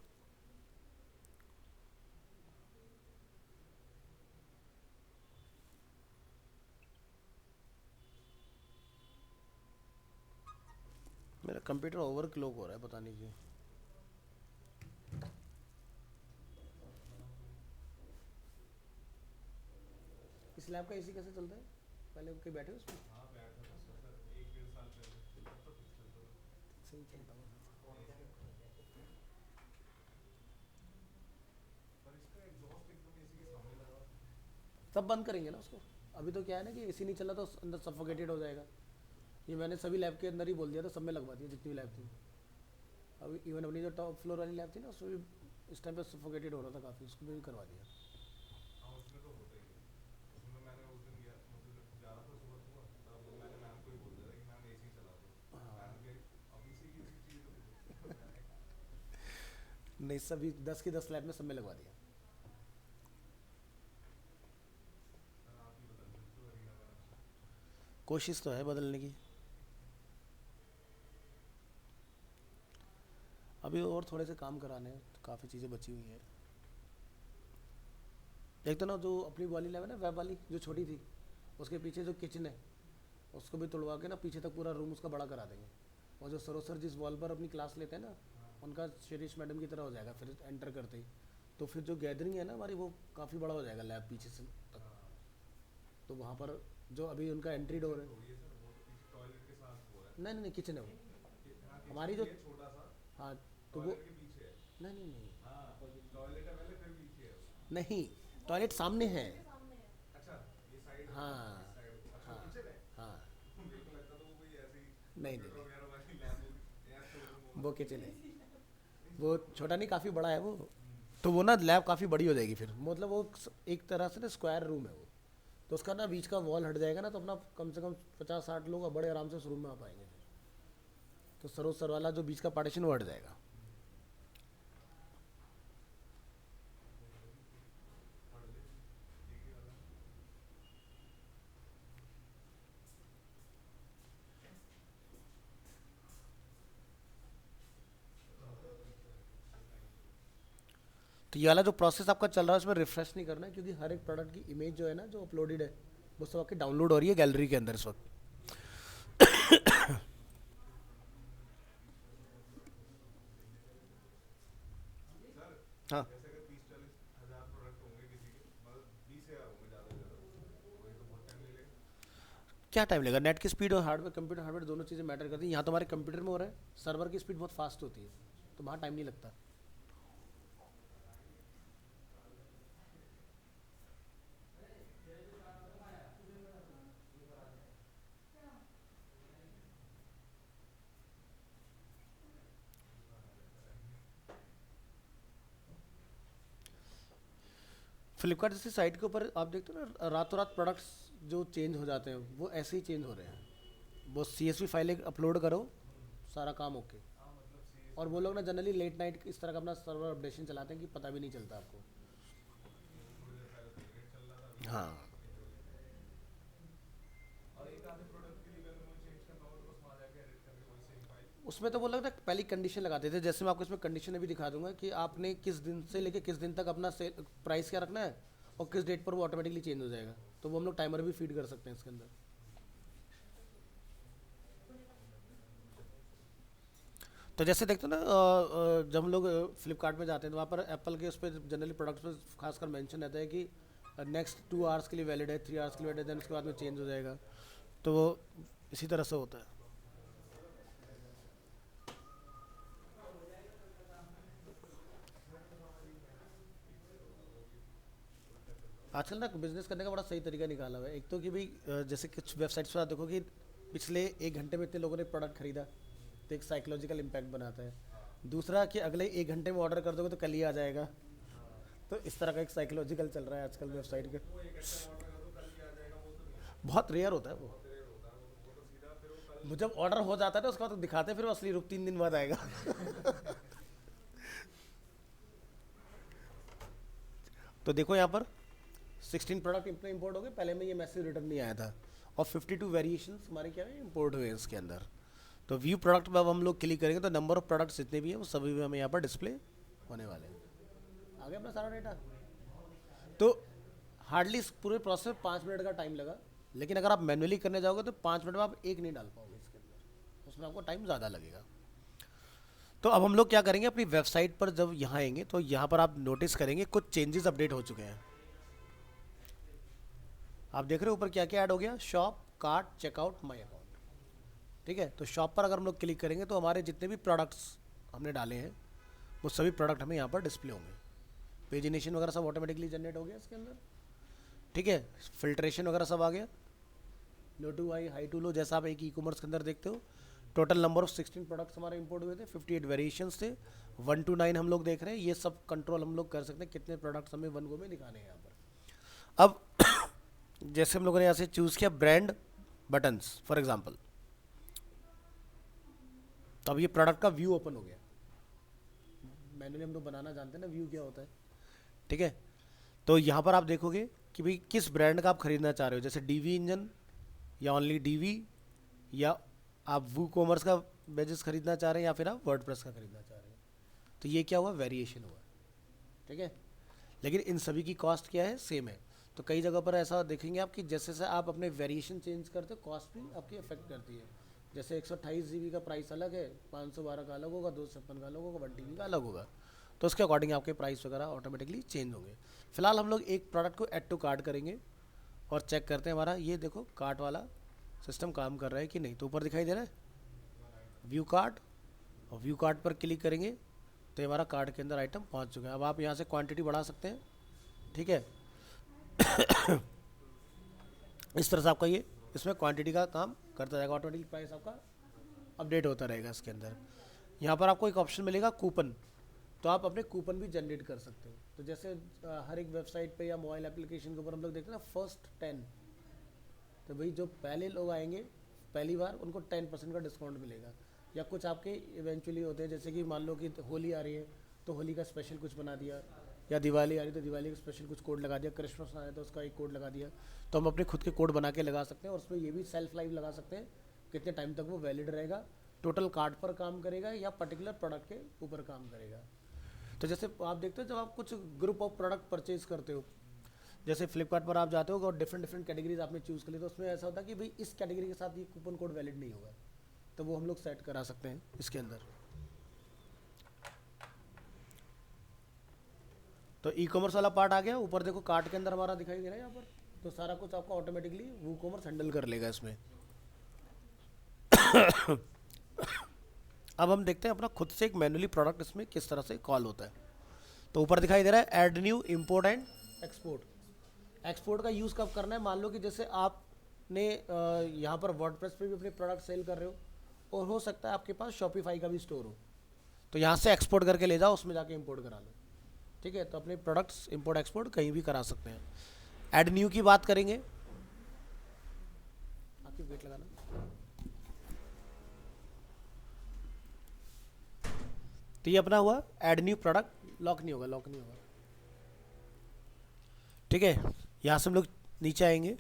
S1: मेरा कंप्यूटर ओवरक्लॉक हो रहा है, पता नहीं क्यों। इस लैब का एसी कैसे चलता है, पहले कहीं बैठे हो उसमें? सही चलता है। सब बंद करेंगे ना उसको। अभी तो क्या है ना कि एसी नहीं चला तो अंदर सफोकेटेड हो जाएगा। ये मैंने सभी लैब के अंदर ही बोल दिया था, सब में लगवा दिया जितनी भी लैब थी। अभी इवन अपनी जो टॉप फ्लोर वाली लैब थी ना, उसमें भी इस टाइम पे सफोकेटेड हो रहा था काफ़ी, उसको भी करवा दिया। नहीं, सभी 10 की 10 लैब में सब में लगवा दिया। कोशिश तो है बदलने की। अभी और थोड़े से काम कराने हैं, तो काफ़ी चीज़ें बची हुई हैं। एक तो ना जो अपनी वाली लैब है ना, वेब वाली जो छोटी थी, उसके पीछे जो किचन है उसको भी तोड़वा के ना पीछे तक पूरा रूम उसका बड़ा करा देंगे। और जो सरोज सर जिस वॉल पर अपनी क्लास लेते हैं ना, उनका शिरीष मैडम की तरह हो जाएगा फिर एंटर करते ही। तो फिर जो गैदरिंग है ना हमारी, वो काफ़ी बड़ा हो जाएगा लैब पीछे से तक। तो वहाँ पर जो अभी उनका एंट्री डोर है, नहीं नहीं नहीं, किचन है वो हमारी जो। हाँ, तो वो नहीं नहीं नहीं नहीं, टॉयलेट सामने है। हाँ हाँ हाँ, नहीं नहीं नहीं, वो किचन है। वो छोटा नहीं, काफ़ी बड़ा है वो। तो वो ना लैब काफ़ी बड़ी हो जाएगी फिर, मतलब वो एक तरह से ना स्क्वायर रूम है वो। तो उसका ना बीच का वॉल हट जाएगा ना, तो अपना कम से कम 50-60 लोग बड़े आराम से उस रूम में आ पाएंगे फिर। तो सरों सर वाला जो बीच का पार्टीशन वो हट जाएगा। तो ये वाला जो प्रोसेस आपका चल रहा है उसमें रिफ्रेश नहीं करना है, क्योंकि हर एक प्रोडक्ट की इमेज जो है ना जो अपलोडेड है वो सब आपकी डाउनलोड हो रही है गैलरी के अंदर इस वक्त। हाँ, क्या टाइम लगेगा? नेट की स्पीड और हार्डवेयर, कंप्यूटर हार्डवेयर दोनों चीज़ें मैटर करती हैं। यहाँ तो हमारे कंप्यूटर में हो रहा है, सर्वर की स्पीड बहुत फास्ट होती है, तो वहाँ टाइम नहीं लगता। फ्लिपकार्ट जैसी साइट के ऊपर आप देखते हो ना, रातों रात प्रोडक्ट्स जो चेंज हो जाते हैं वो ऐसे ही चेंज हो रहे हैं। वो CSV फाइल एक अपलोड करो, सारा काम ओके। और वो लोग ना जनरली लेट नाइट इस तरह का अपना सर्वर अपडेशन चलाते हैं कि पता भी नहीं चलता आपको। हाँ, उसमें तो वो लोग ना पहली कंडीशन लगाते थे, जैसे मैं आपको इसमें कंडीशन अभी दिखा दूंगा कि आपने किस दिन से लेके किस दिन तक अपना सेल प्राइस क्या रखना है और किस डेट पर वो ऑटोमेटिकली चेंज हो जाएगा। तो वो हम लोग टाइमर भी फीड कर सकते हैं इसके अंदर। तो जैसे देखते हो ना, जब हम लोग फ्लिपकार्ट में जाते हैं तो वहाँ पर एप्पल के उस पर जनरली प्रोडक्ट्स पर खासकर मेंशन रहता है कि नेक्स्ट 2 आवर्स के लिए वैलिड है, 3 आवर्स के लिए वैलिड है, देन उसके बाद में चेंज हो जाएगा। तो वो इसी तरह से होता है। आजकल ना बिजनेस करने का बड़ा सही तरीका निकाला हुआ है। एक तो कि भाई जैसे कुछ वेबसाइट्स पर आप देखो कि पिछले 1 घंटे में इतने लोगों ने प्रोडक्ट खरीदा, तो एक साइकोलॉजिकल इम्पैक्ट बनाता है। दूसरा कि अगले 1 घंटे में ऑर्डर कर दोगे तो कल ही आ जाएगा। तो इस तरह का एक साइकोलॉजिकल चल रहा है आजकल वेबसाइट के। बहुत रेयर होता है वो जब ऑर्डर हो जाता है ना उसके बाद तो दिखाते हैं फिर वो असली रूप 3 दिन बाद आएगा। तो देखो यहाँ पर 16 प्रोडक्ट इतने इंपोर्ट हो गए, पहले में ये मैसेज रिटर्न नहीं आया था। और 52 वेरिएशंस हमारे क्या है इंपोर्ट हुए हैं इसके अंदर। तो व्यू प्रोडक्ट में अब हम लोग क्लिक करेंगे तो नंबर ऑफ प्रोडक्ट्स जितने भी हैं वो सभी भी हमें यहाँ पर डिस्प्ले होने वाले हैं। आ गया अपना सारा डेटा। तो हार्डली इस पूरे प्रोसेस में 5 मिनट का टाइम लगा, लेकिन अगर आप मैनुअली करने जाओगे तो 5 मिनट में आप एक नहीं डाल पाओगे इसके अंदर, उसमें आपको टाइम ज़्यादा लगेगा। तो अब हम लोग क्या करेंगे, अपनी वेबसाइट पर जब यहाँ आएंगे तो यहाँ पर आप नोटिस करेंगे कुछ चेंजेस अपडेट हो चुके हैं। आप देख रहे हो ऊपर क्या क्या ऐड हो गया, shop, cart, checkout, my account. ठीक है, तो शॉप पर अगर हम लोग क्लिक करेंगे तो हमारे जितने भी प्रोडक्ट्स हमने डाले हैं वो सभी प्रोडक्ट हमें यहाँ पर डिस्प्ले होंगे। पेजिनेशन वगैरह सब ऑटोमेटिकली जनरेट हो गया इसके अंदर। ठीक है, फिल्ट्रेशन वगैरह सब आ गया। लो to high, high to low, जैसा आप एक ई कॉमर्स के अंदर देखते हो। टोटल नंबर ऑफ 16 प्रोडक्ट्स हमारे इंपोर्ट हुए थे, 58 वेरिएशंस थे, 1 to 9 हम लोग देख रहे हैं। ये सब कंट्रोल हम लोग कर सकते हैं कितने प्रोडक्ट्स हमें वन गो में दिखाने हैं यहाँ पर। अब जैसे हम लोगों ने यहाँ से चूज़ किया ब्रांड बटन्स फॉर एग्जांपल, तो अब ये प्रोडक्ट का व्यू ओपन हो गया। मैनुअली हम लोग बनाना जानते हैं ना व्यू क्या होता है। ठीक है, तो यहाँ पर आप देखोगे कि भाई किस ब्रांड का आप खरीदना चाह रहे हो, जैसे डीवी इंजन या ओनली डीवी, या आप वू कॉमर्स का बेजिस खरीदना चाह रहे हैं या फिर आप वर्डप्रेस का खरीदना चाह रहे हैं। तो ये क्या हुआ, वेरिएशन हुआ। ठीक है, लेकिन इन सभी की कॉस्ट क्या है, सेम है। तो कई जगह पर ऐसा देखेंगे आप कि जैसे जैसे आप अपने वेरिएशन चेंज करते हो कॉस्ट भी आपकी अफेक्ट करती है। जैसे 128 GB का प्राइस अलग है, 512 का अलग होगा, 256 का अलग होगा, 1 TB का अलग होगा। तो उसके अकॉर्डिंग आपके प्राइस वगैरह ऑटोमेटिकली चेंज होंगे। फिलहाल हम लोग एक प्रोडक्ट को ऐड टू कार्ट करेंगे और चेक करते हैं हमारा ये देखो कार्ट वाला सिस्टम काम कर रहा है कि नहीं। तो ऊपर दिखाई दे रहा है व्यू कार्ट, और व्यू कार्ट पर क्लिक करेंगे तो हमारा कार्ट के अंदर आइटम पहुंच चुका है। अब आप यहाँ से क्वांटिटी बढ़ा सकते हैं। ठीक है, इस तरह से आपका ये इसमें क्वांटिटी का काम करता जाएगा, ऑटोमेटिक प्राइस आपका अपडेट होता रहेगा इसके अंदर। यहाँ पर आपको एक ऑप्शन मिलेगा कूपन। तो आप अपने कूपन भी जनरेट कर सकते हो। तो जैसे हर एक वेबसाइट पे या मोबाइल एप्लीकेशन के ऊपर हम लोग देखते हैं ना फर्स्ट 10, तो भाई जो पहले लोग आएंगे पहली बार उनको 10% का डिस्काउंट मिलेगा। या कुछ आपके इवेंचुअली होते हैं, जैसे कि मान लो कि होली आ रही है तो होली का स्पेशल कुछ बना दिया, या दिवाली आ रही है तो दिवाली का स्पेशल कुछ कोड लगा दिया, क्रिसमस आ रहा है तो उसका एक कोड लगा दिया। तो हम अपने खुद के कोड बना के लगा सकते हैं, और उसमें ये भी सेल्फ लाइव लगा सकते हैं कितने टाइम तक वो वैलिड रहेगा, टोटल कार्ड पर काम करेगा या पर्टिकुलर प्रोडक्ट के ऊपर काम करेगा। तो जैसे आप देखते हो जब आप कुछ ग्रुप ऑफ प्रोडक्ट परचेज करते हो, जैसे फ्लिपकार्ट पर आप जाते हो और डिफरेंट डिफरेंट कैटेगरीज आपने चूज़ कर ली, तो उसमें ऐसा होता है कि भाई इस कैटेगरी के साथ ये कूपन कोड वैलिड नहीं होगा, तो वो हम लोग सेट करा सकते हैं इसके अंदर। तो ई कॉमर्स वाला पार्ट आ गया। ऊपर देखो कार्ट के अंदर हमारा दिखाई दे रहा है यहाँ पर, तो सारा कुछ आपका ऑटोमेटिकली वो कॉमर्स हैंडल कर लेगा इसमें। अब हम देखते हैं अपना खुद से एक मैनुअली प्रोडक्ट इसमें किस तरह से कॉल होता है। तो ऊपर दिखाई दे रहा है add new import and export. Export का यूज़ कब करना है, मान लो कि जैसे आपने यहाँ पर वर्डप्रेस पे भी अपने प्रोडक्ट सेल कर रहे हो, और हो सकता है आपके पास शॉपिफाई का भी स्टोर हो, तो यहाँ से एक्सपोर्ट करके ले जाओ, उसमें जाके इंपोर्ट करा लो। ठीक है, तो अपने प्रोडक्ट्स इंपोर्ट एक्सपोर्ट कहीं भी करा सकते हैं। ऐड न्यू की बात करेंगे, आपकी वेट लगाना। तो ये अपना हुआ ऐड न्यू प्रोडक्ट, लॉक नहीं होगा, लॉक नहीं होगा। ठीक है, यहाँ से हम लोग नीचे आएंगे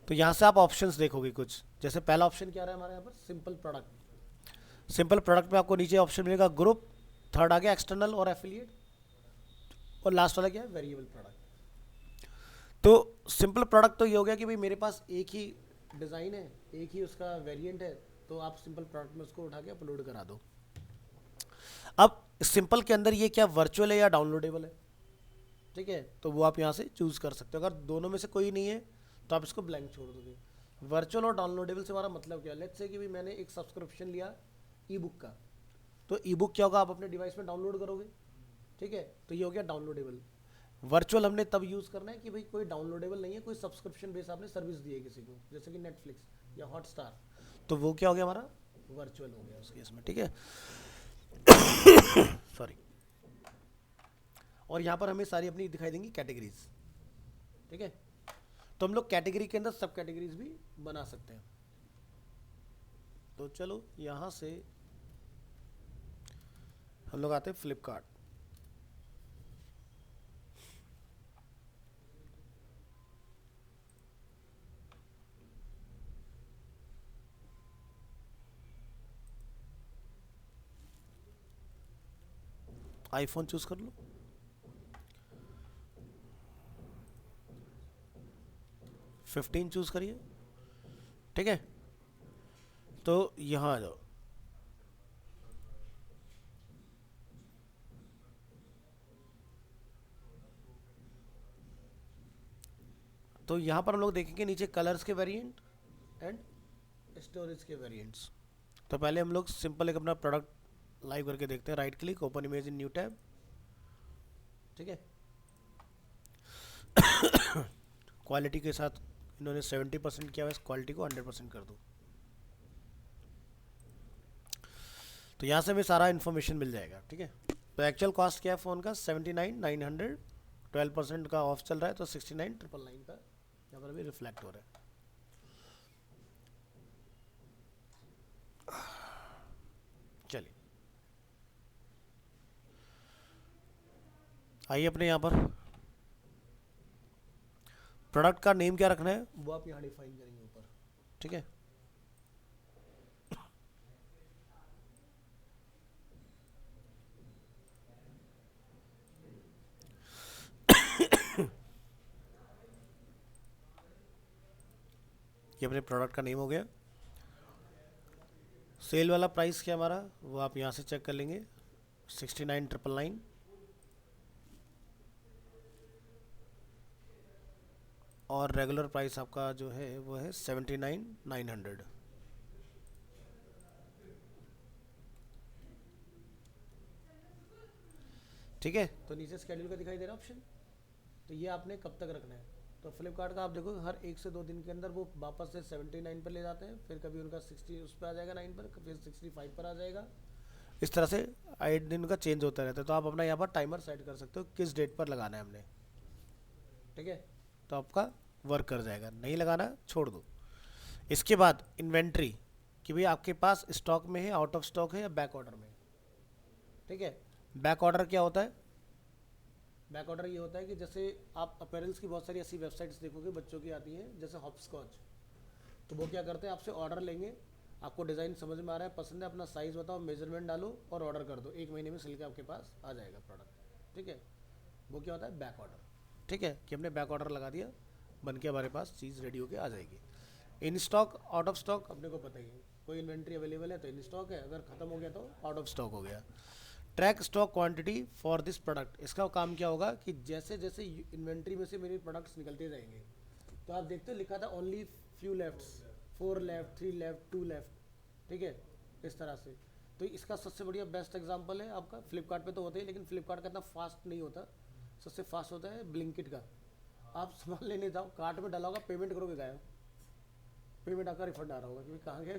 S1: तो यहाँ से आप ऑप्शंस देखोगे कुछ। जैसे पहला ऑप्शन क्या रहा है हमारे यहाँ पर, सिंपल प्रोडक्ट। सिंपल प्रोडक्ट में आपको नीचे ऑप्शन मिलेगा ग्रुप, थर्ड आ गया एक्सटर्नल और एफिलिएट, और लास्ट वाला क्या है, वेरिएबल प्रोडक्ट। तो सिंपल प्रोडक्ट तो ये हो गया कि भाई मेरे पास एक ही डिज़ाइन है, एक ही उसका वेरिएंट है, तो आप सिंपल प्रोडक्ट में उसको उठा के अपलोड करा दो। अब सिंपल के अंदर ये क्या वर्चुअल है या डाउनलोडेबल है, ठीक है, तो वो आप यहाँ से चूज़ कर सकते हो। अगर दोनों में से कोई नहीं है तो आप इसको ब्लैंक छोड़ दोगे। वर्चुअल और डाउनलोडेबल से हमारा मतलब क्या है, लेट्स से कि भाई मैंने एक सब्सक्रिप्शन लिया ई बुक का, तो ई बुक क्या होगा, आप अपने डिवाइस में डाउनलोड करोगे। ठीक है, तो ये हो गया डाउनलोडेबल। वर्चुअल हमने तब यूज़ करना है कि भाई कोई डाउनलोडेबल नहीं है, कोई सब्सक्रिप्शन बेस आपने सर्विस दी है किसी को, जैसे कि नेटफ्लिक्स या हॉटस्टार, तो वो क्या हो गया हमारा, वर्चुअल हो गया उस केस में। ठीक है, सॉरी। और यहाँ पर हमें सारी अपनी दिखाई देंगी कैटेगरीज। ठीक है, तो हम लोग कैटेगरी के अंदर सब कैटेगरीज भी बना सकते हैं। तो चलो यहाँ से हम लोग आते हैं फ्लिपकार्ट। आईफोन चूज कर लो, फिफ्टीन चूज करिए। ठीक है, तो यहाँ आ जाओ। तो यहाँ पर हम लोग देखेंगे नीचे कलर्स के वेरिएंट एंड स्टोरेज के वेरिएंट्स। तो पहले हम लोग सिंपल एक अपना प्रोडक्ट लाइव करके देखते हैं। Right click, open image in new tab. ठीक है, क्वालिटी के साथ इन्होंने 70% किया हुआ है, इस क्वालिटी को 100% कर दो। तो यहाँ से हमें सारा इन्फॉर्मेशन मिल जाएगा। ठीक है, तो एक्चुअल कॉस्ट क्या है फ़ोन का, 79,900, 12% का ऑफ चल रहा है, तो 69,999 का यहाँ पर भी रिफ्लेक्ट हो रहा है। चलिए आइए अपने यहाँ पर प्रोडक्ट का नेम क्या रखना है वो आप यहाँ डिफाइन करेंगे ऊपर। ठीक है, ये अपने प्रोडक्ट का नेम हो गया। सेल वाला प्राइस क्या हमारा वो आप यहाँ से चेक कर लेंगे, 69,999। और रेगुलर प्राइस आपका जो है वो है 79,900। ठीक है, तो नीचे स्केड्यूल का दिखाई दे रहा है ऑप्शन, तो ये आपने कब तक रखना है। तो फ्लिपकार्ट का आप देखो हर 1 से 2 दिन के अंदर वो वापस से 79 पर ले जाते हैं, फिर कभी उनका 60 उस पर आ जाएगा 9 पर, फिर 65 पर आ जाएगा। इस तरह से आए दिन का चेंज होता रहता है। तो आप अपना यहाँ पर टाइमर सेट कर सकते हो किस डेट पर लगाना है हमने, ठीक है। तो आपका वर्क कर जाएगा, नहीं लगाना छोड़ दो। इसके बाद इन्वेंट्री, कि भाई आपके पास स्टॉक में है, आउट ऑफ स्टॉक है या बैक ऑर्डर में है, ठीक है। बैक ऑर्डर क्या होता है? बैक ऑर्डर ये होता है कि जैसे आप अपैरल्स की बहुत सारी ऐसी वेबसाइट्स देखोगे बच्चों की आती हैं, जैसे हॉपस्कॉच। तो वो क्या करते हैं, आपसे ऑर्डर लेंगे, आपको डिज़ाइन समझ में आ रहा है, पसंद है, अपना साइज़ बताओ, मेजरमेंट डालो और ऑर्डर कर दो, 1 महीने में सिल के आपके पास आ जाएगा प्रोडक्ट, ठीक है। वो क्या होता है, बैक ऑर्डर, ठीक है, कि हमने बैक ऑर्डर लगा दिया, बन के हमारे पास चीज़ रेडी होके आ जाएगी। In stock, out of stock अपने को पता ही है, कोई इन्वेंट्री अवेलेबल है तो इन स्टॉक है, अगर ख़त्म हो गया तो आउट ऑफ स्टॉक हो गया। Track stock quantity for this product, इसका काम क्या होगा कि जैसे जैसे इन्वेंट्री में से मेरे प्रोडक्ट्स निकलते जाएंगे, तो आप देखते हो लिखा था only few lefts, 4 left, 3 left, 2 left, ठीक है, इस तरह से। तो इसका सबसे बढ़िया बेस्ट एग्जांपल है आपका फ्लिपकार्ट पे तो होता ही, लेकिन फ्लिपकार्ट का इतना फास्ट नहीं होता, सबसे फास्ट होता है ब्लिंकिट का। आप सामान लेने जाओ, कार्ट में डाला होगा, पेमेंट करोगे, गायब, पेमेंट आपका रिफंड आ रहा होगा, क्योंकि कहाँ गया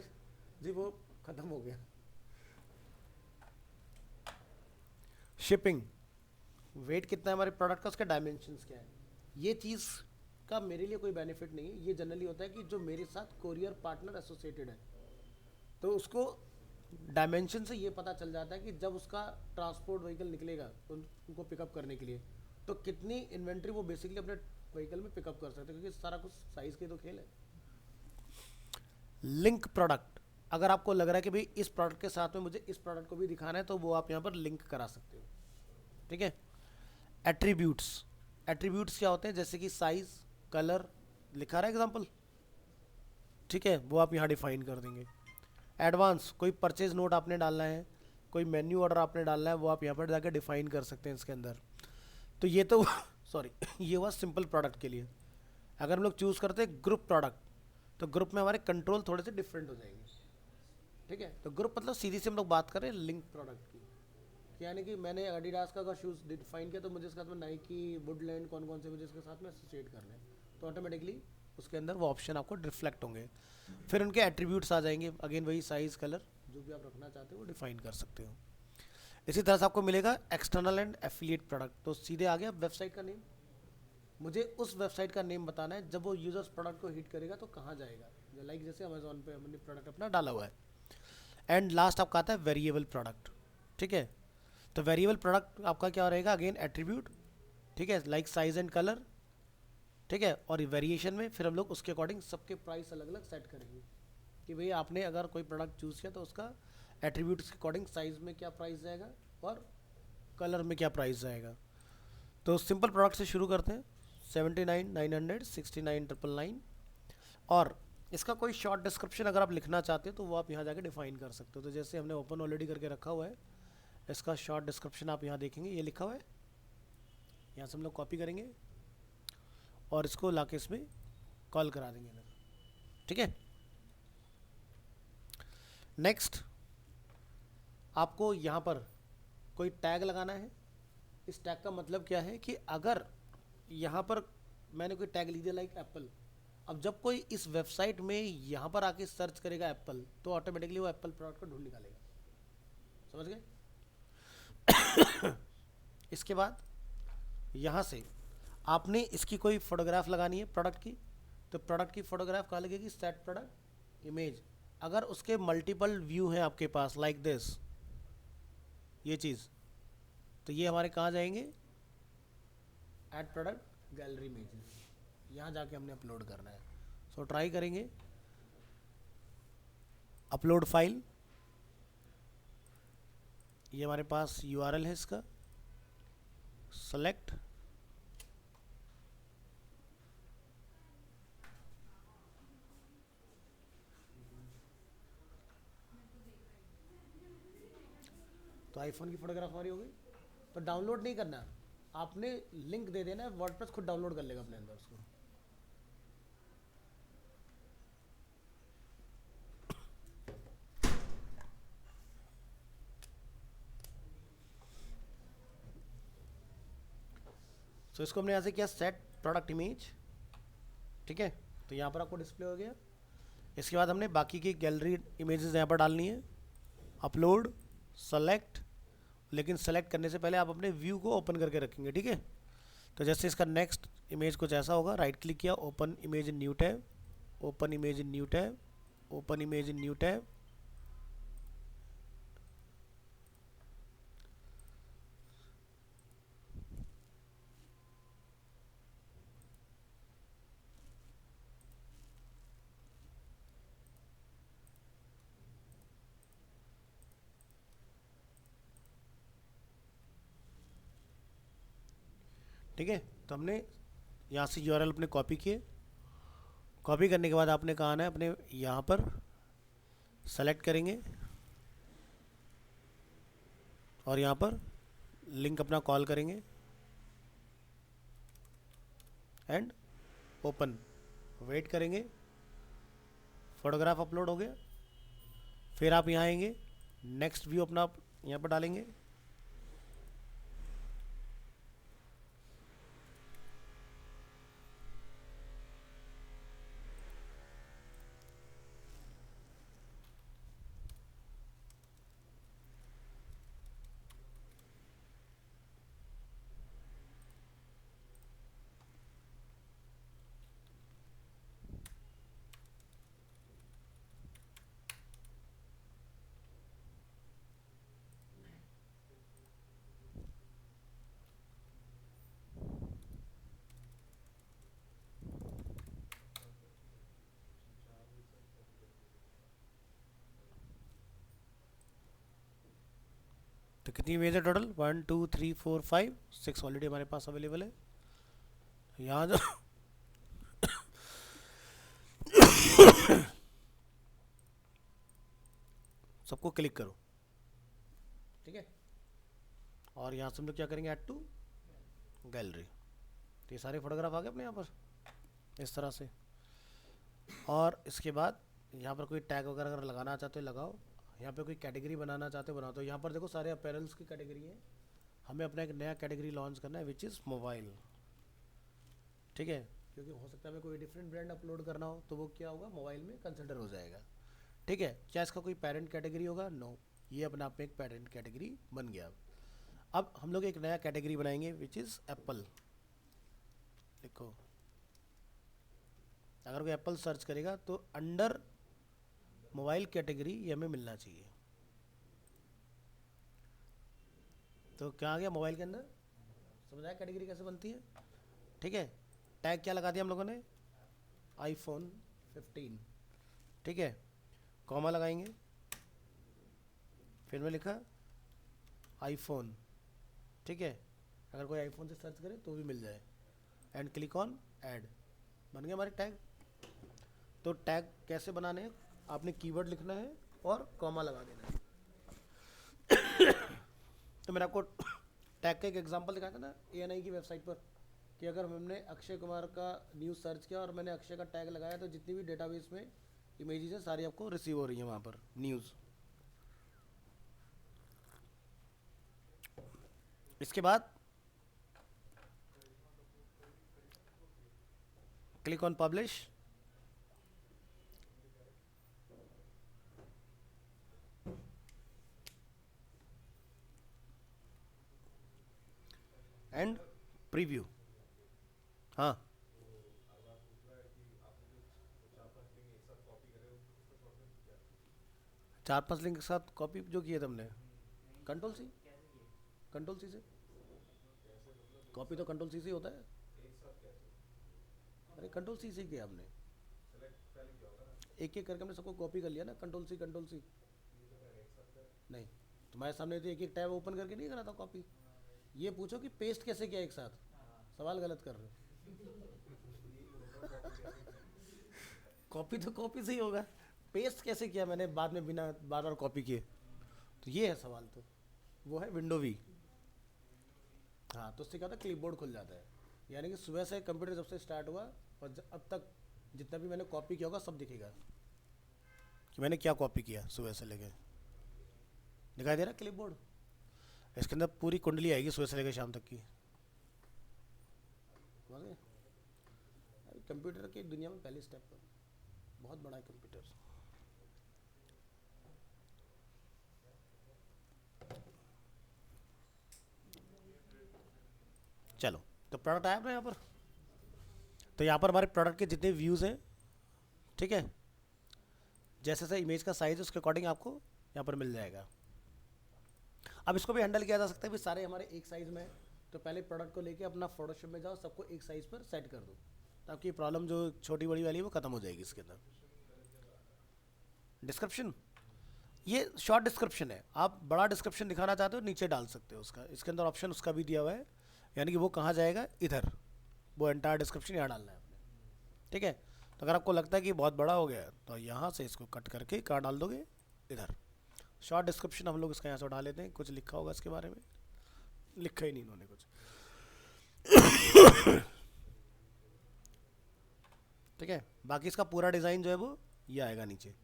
S1: जी, वो ख़त्म हो गया। शिपिंग, वेट कितना है हमारे प्रोडक्ट का, उसका डायमेंशंस क्या है, ये चीज़ का मेरे लिए कोई बेनिफिट नहीं है। ये जनरली होता है कि जो मेरे साथ कोरियर पार्टनर एसोसिएटेड है, तो उसको डायमेंशन से ये पता चल जाता है कि जब उसका ट्रांसपोर्ट व्हीकल निकलेगा उनको पिकअप करने के लिए, तो कितनी इन्वेंट्री वो बेसिकली अपने व्हीकल में पिकअप कर सकते हैं, क्योंकि सारा कुछ साइज़ के तो खेल है। लिंक प्रोडक्ट, अगर आपको लग रहा है कि भाई इस प्रोडक्ट के साथ में मुझे इस प्रोडक्ट को भी दिखाना है, तो वो आप यहाँ पर लिंक करा सकते हो, ठीक है। एट्रीब्यूट्स, एट्रीब्यूट्स क्या होते हैं, जैसे कि साइज, कलर, लिखा रहा है एग्जांपल, ठीक है, वो आप यहाँ डिफाइन कर देंगे। एडवांस, कोई परचेज नोट आपने डालना है, कोई मेन्यू ऑर्डर आपने डालना है, वो आप यहाँ पर जाकर डिफाइन कर सकते हैं इसके अंदर। तो ये तो सॉरी, ये हुआ सिंपल प्रोडक्ट के लिए। अगर हम लोग चूज़ करते हैं ग्रुप प्रोडक्ट, तो ग्रुप में हमारे कंट्रोल थोड़े से डिफरेंट हो जाएंगे, ठीक है। तो ग्रुप मतलब सीधी से हम लोग बात करें लिंक प्रोडक्ट की, यानी कि मैंने एडिडास का अगर शूज़ डिफाइन किया, तो मुझे इसके साथ में नाइकी, वुडलैंड, कौन कौन से मुझे इसके साथ में एसोसिएट करने हैं, तो ऑटोमेटिकली उसके अंदर वो ऑप्शन आपको रिफ्लेक्ट होंगे। फिर उनके एट्रीब्यूट्स आ जाएंगे, अगेन वही साइज़, कलर, जो भी आप रखना चाहते हो वो डिफाइन कर सकते हो। इसी तरह से आपको मिलेगा एक्सटर्नल एंड एफिलिएट प्रोडक्ट, तो सीधे आ गया वेबसाइट का नेम, मुझे उस वेबसाइट का नेम बताना है, जब वो यूजर्स प्रोडक्ट को हिट करेगा तो कहाँ जाएगा, लाइक जैसे अमेजोन पे हमने प्रोडक्ट अपना डाला हुआ है। एंड लास्ट आपका आता है वेरिएबल प्रोडक्ट, ठीक है। तो वेरिएबल प्रोडक्ट आपका क्या रहेगा, अगेन एट्रीब्यूट, ठीक है, लाइक साइज एंड कलर, ठीक है। और वेरिएशन में फिर हम लोग उसके अकॉर्डिंग सबके प्राइस अलग अलग सेट करेंगे, कि भाई आपने अगर कोई प्रोडक्ट चूज़ किया तो उसका एट्रीब्यूट्स के अकॉर्डिंग साइज में क्या प्राइस जाएगा और कलर में क्या प्राइस जाएगा। तो सिंपल प्रोडक्ट से शुरू करते हैं, 79,900, 69,999। और इसका कोई शॉर्ट डिस्क्रिप्शन अगर आप लिखना चाहते हो तो वो आप यहाँ जाके डिफाइन कर सकते हो। तो जैसे हमने ओपन ऑलरेडी करके रखा हुआ है, इसका शॉर्ट डिस्क्रिप्शन आप यहाँ देखेंगे, ये लिखा हुआ है, यहाँ से हम लोग कॉपी करेंगे और इसको लाके इसमें कॉल करा देंगे इधर, ठीक है। नेक्स्ट आपको यहाँ पर कोई टैग लगाना है। इस टैग का मतलब क्या है कि अगर यहाँ पर मैंने कोई टैग लिख दिया लाइक एप्पल, अब जब कोई इस वेबसाइट में यहाँ पर आके सर्च करेगा एप्पल, तो ऑटोमेटिकली वो एप्पल प्रोडक्ट को ढूंढ निकालेगा, समझ गए। इसके बाद यहाँ से आपने इसकी कोई फोटोग्राफ लगानी है प्रोडक्ट की, तो प्रोडक्ट की फोटोग्राफ कहाँ लगेगी, सेट प्रोडक्ट इमेज। अगर उसके मल्टीपल व्यू हैं आपके पास लाइक दिस, ये चीज़, तो ये हमारे कहाँ जाएंगे, ऐड प्रोडक्ट गैलरी इमेजेस, यहाँ जाके हमने अपलोड करना है। सो ट्राई करेंगे, अपलोड फाइल, ये हमारे पास यूआरएल है इसका, सेलेक्ट, तो आईफोन की फोटोग्राफ हमारी हो गई। तो डाउनलोड नहीं करना, आपने लिंक दे देना है, वर्डप्रेस खुद डाउनलोड कर लेगा अपने अंदर उसको। तो इसको हमने यहाँ से किया सेट प्रोडक्ट इमेज, ठीक है, तो यहाँ पर आपको डिस्प्ले हो गया। इसके बाद हमने बाकी की गैलरी इमेजेस यहाँ पर डालनी है, अपलोड, सेलेक्ट, लेकिन सेलेक्ट करने से पहले आप अपने व्यू को ओपन करके रखेंगे, ठीक है। तो जैसे इसका नेक्स्ट इमेज कुछ ऐसा होगा, राइट क्लिक किया, open image in new tab, open image in new tab, open image in new tab. ठीक है, तो हमने यहाँ से यूआरएल अपने कॉपी किए। कॉपी करने के बाद आपने कहा आना है अपने यहाँ पर, सेलेक्ट करेंगे और यहाँ पर लिंक अपना कॉल करेंगे एंड ओपन, वेट करेंगे, फोटोग्राफ अपलोड हो गया। फिर आप यहाँ आएंगे, नेक्स्ट व्यू अपना आप यहाँ पर डालेंगे, तो कितनी इमेज है टोटल, 1 2 3 4 5 6 ऑलरेडी हमारे पास अवेलेबल है। यहाँ जो सबको क्लिक करो, ठीक है। और यहाँ से हम लोग क्या करेंगे, ऐड टू गैलरी। तो ये सारे फोटोग्राफ आ गए अपने यहाँ पर इस तरह से। और इसके बाद यहाँ पर कोई टैग वगैरह अगर लगाना चाहते हो लगाओ, यहाँ पे कोई कैटेगरी बनाना चाहते हो बनाओ। तो यहाँ पर देखो सारे अपैरल्स की कैटेगरी है, हमें अपना एक नया कैटेगरी लॉन्च करना है विच इज़ मोबाइल, ठीक है। क्योंकि हो सकता है हमें कोई डिफरेंट ब्रांड अपलोड करना हो तो वो क्या होगा, मोबाइल में कंसिडर हो जाएगा, ठीक है। क्या इसका कोई पेरेंट कैटेगरी होगा, नो, ये अपने आप में एक पेरेंट कैटेगरी बन गया। अब हम लोग एक नया कैटेगरी बनाएंगे विच इज़ एप्पल। देखो अगर कोई एप्पल सर्च करेगा तो अंडर मोबाइल कैटेगरी ये हमें मिलना चाहिए। तो क्या आ गया मोबाइल के अंदर, समझ आया कैटेगरी कैसे बनती है, ठीक है। टैग क्या लगा दिया हम लोगों ने, आईफोन 15, ठीक है। कॉमा लगाएंगे, फिर मैं लिखा आईफोन, ठीक है। अगर कोई आईफोन से सर्च करे तो भी मिल जाए, एंड क्लिक ऑन ऐड, बन गया हमारे टैग। तो टैग कैसे बनाने हैं, आपने कीवर्ड लिखना है और कॉमा लगा देना है। तो मैंने आपको टैग का एक एग्जांपल दिखाया था ना एएनआई की वेबसाइट पर, कि अगर हमने अक्षय कुमार का न्यूज़ सर्च किया और मैंने अक्षय का टैग लगाया तो जितनी भी डेटाबेस में इमेजेस हैं सारी आपको रिसीव हो रही हैं वहाँ पर न्यूज़। इसके बाद click on publish, and preview. हाँ, 4 5 लिंक के साथ कॉपी जो किए थे हमने, कंट्रोल सी, कंट्रोल सी से कॉपी, तो कंट्रोल सी से होता है। अरे कंट्रोल सी से किया हमने, एक एक करके हमने सबको कॉपी कर लिया ना, कंट्रोल सी कंट्रोल सी। नहीं, तुम्हारे सामने तो एक एक टैब ओपन करके नहीं करा था कॉपी। ये पूछो कि पेस्ट कैसे किया एक साथ, सवाल गलत कर रहे हो। कॉपी तो कॉपी से ही होगा, पेस्ट कैसे किया मैंने बाद में बिना बार बार कॉपी किए, तो ये है सवाल। तो वो है विंडो वी। हाँ, तो उससे क्या होता है, क्लिपबोर्ड खुल जाता है। यानी कि सुबह से कंप्यूटर जब से स्टार्ट हुआ और अब तक जितना भी मैंने कॉपी किया होगा सब दिखेगा कि मैंने क्या कॉपी किया सुबह से लेके। दिखाई दे रहा क्लिपबोर्ड, इसके अंदर पूरी कुंडली आएगी सुबह से लेकर शाम तक की, समझ गए। अभी कंप्यूटर की दुनिया में पहले स्टेप पर, बहुत बड़ा है कंप्यूटर। चलो, तो प्रोडक्ट आया ना यहाँ पर। तो यहाँ पर हमारे प्रोडक्ट के जितने व्यूज़ हैं, ठीक है, जैसे जैसे इमेज का साइज़ उसके अकॉर्डिंग आपको यहाँ पर मिल जाएगा। अब इसको भी हैंडल किया जा सकता है भी सारे हमारे एक साइज़ में है, तो पहले प्रोडक्ट को लेके अपना फोटोशॉप में जाओ, सबको एक साइज़ पर सेट कर दो, ताकि प्रॉब्लम जो छोटी बड़ी वाली है वो ख़त्म हो जाएगी इसके अंदर। डिस्क्रिप्शन, ये शॉर्ट डिस्क्रिप्शन है। आप बड़ा डिस्क्रिप्शन दिखाना चाहते हो नीचे डाल सकते हो उसका, इसके अंदर ऑप्शन उसका भी दिया हुआ है, यानी कि वो कहाँ जाएगा, इधर, वो एंटायर डिस्क्रिप्शन यहाँ डालना है आपने, ठीक है। तो अगर आपको लगता है कि बहुत बड़ा हो गया है तो यहाँ से इसको कट करके कहाँ डाल दोगे, इधर। शॉर्ट डिस्क्रिप्शन हम लोग इसका यहाँ से उठा लेते हैं, कुछ लिखा होगा इसके बारे में, लिखा ही नहीं इन्होंने कुछ। ठीक है, बाकी इसका पूरा डिज़ाइन जो है वो ये आएगा नीचे,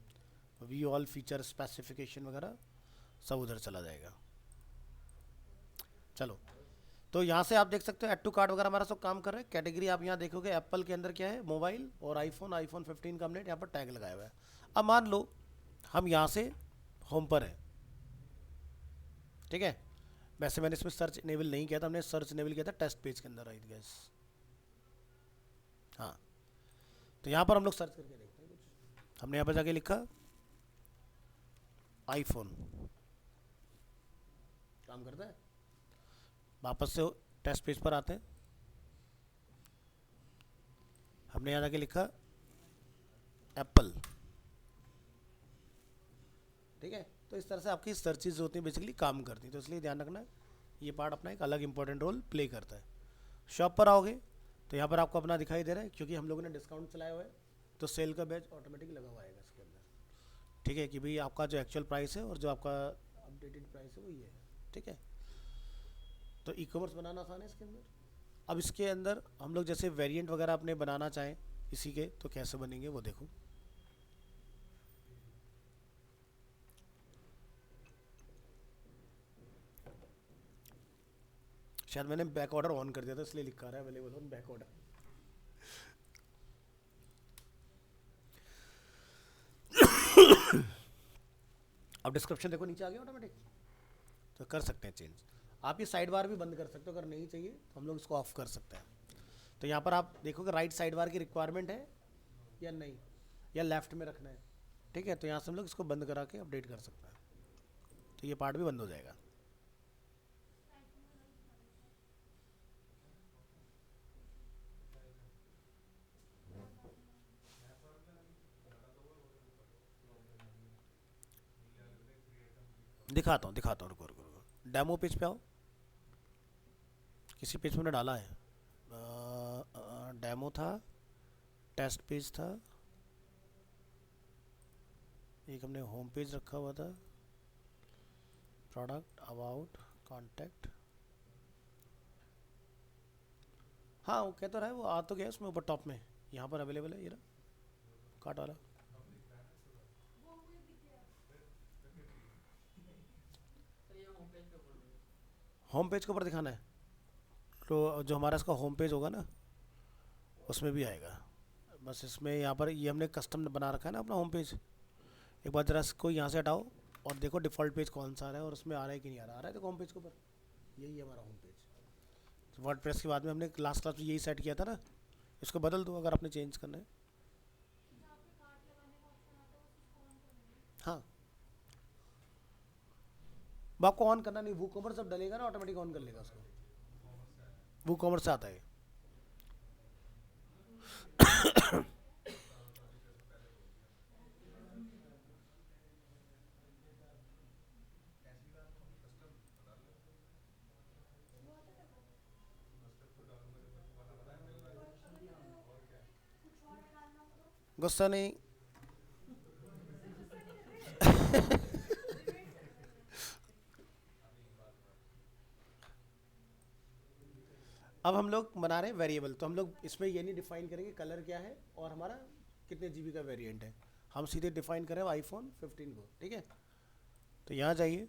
S1: वी ऑल फीचर स्पेसिफिकेशन वगैरह सब उधर चला जाएगा। चलो, तो यहाँ से आप देख सकते हो ऐड टू कार्ट वगैरह हमारा सब काम कर रहा है। कैटेगरी आप यहाँ देखोगे एप्पल के अंदर क्या है, मोबाइल और आईफोन 15 का हमने यहाँ पर टैग लगाया हुआ है। अब मान लो हम यहाँ से होम पर है, ठीक है। वैसे मैंने इसमें सर्च इनेबल नहीं किया था, हमने सर्च इनेबल किया था टेस्ट पेज के अंदर, आई गेस। हाँ, तो यहाँ पर हम लोग सर्च करके देखते हैं कुछ। हमने यहाँ पर जाके लिखा आईफोन, काम करता है। वापस से टेस्ट पेज पर आते हैं, हमने यहाँ जाके लिखा एप्पल, ठीक है। तो इस तरह से आपकी सर्चेज जो होती हैं बेसिकली काम करती हैं, तो इसलिए ध्यान रखना ये पार्ट अपना एक अलग इंपॉर्टेंट रोल प्ले करता है। शॉप पर आओगे तो यहाँ पर आपको अपना दिखाई दे रहा है, क्योंकि हम लोगों ने डिस्काउंट चलाया हुआ है तो सेल का बैच ऑटोमेटिक लगा हुआ आएगा इसके अंदर, ठीक है, कि भाई आपका जो एक्चुअल प्राइस है और जो आपका अपडेटेड प्राइस है वो ये है, ठीक है। तो ई कॉमर्स बनाना आसान है इसके अंदर। अब इसके अंदर हम लोग जैसे वेरिएंट वगैरह अपने बनाना चाहें इसी के, तो कैसे बनेंगे वो देखो। शायद मैंने बैक ऑर्डर ऑन कर दिया था इसलिए लिखा रहा है अवेलेबल ऑन बैक ऑर्डर। अब डिस्क्रिप्शन देखो नीचे आ गया ऑटोमेटिक, तो कर सकते हैं चेंज। आप ये साइड बार भी बंद कर सकते हो, अगर नहीं चाहिए तो हम लोग इसको ऑफ कर सकते हैं। तो यहाँ पर आप देखोगे राइट साइड बार की रिक्वायरमेंट है या नहीं, या लेफ्ट में रखना है, ठीक है। तो यहाँ से हम लोग इसको बंद करा के अपडेट कर सकते हैं, तो ये पार्ट भी बंद हो जाएगा। दिखाता हूँ, रुको रुको रुको, डेमो पेज पे आओ। किसी पेज में मैंने डाला है, डेमो था, टेस्ट पेज था, एक हमने होम पेज रखा हुआ था, प्रोडक्ट, अबाउट, कॉन्टैक्ट। हाँ वो कह तो रहा है, वो आ तो गया उसमें ऊपर टॉप में, यहाँ पर अवेलेबल है ये रहा कार्ट वाला। होम पेज के ऊपर दिखाना है, तो जो हमारा इसका होम पेज होगा ना उसमें भी आएगा। बस इसमें यहाँ पर ये हमने कस्टम बना रखा है ना अपना होम पेज। एक बार जरा इसको यहाँ से हटाओ और देखो डिफ़ॉल्ट पेज कौन सा आ रहा है और उसमें आ रहा है कि नहीं आ रहा। आ रहा है देखो होम पेज के ऊपर, यही है हमारा होम पेज। वर्ड प्रेस के बाद में हमने लास्ट क्लास में यही सेट किया था ना, इसको बदल दो अगर आपने चेंज करना है। हाँ, वो आपको ऑन करना नहीं, वो कॉमर्स जब डलेगा ना ऑटोमेटिक ऑन कर लेगा उसको, वो कॉमर्स से आता है। गुस्सा नहीं। अब हम लोग बना रहे हैं वेरिएबल, तो हम लोग इसमें ये नहीं डिफाइन करेंगे कलर क्या है और हमारा कितने जीबी का वेरिएंट है, हम सीधे डिफाइन करें आईफोन 15 को, ठीक है। तो यहाँ जाइए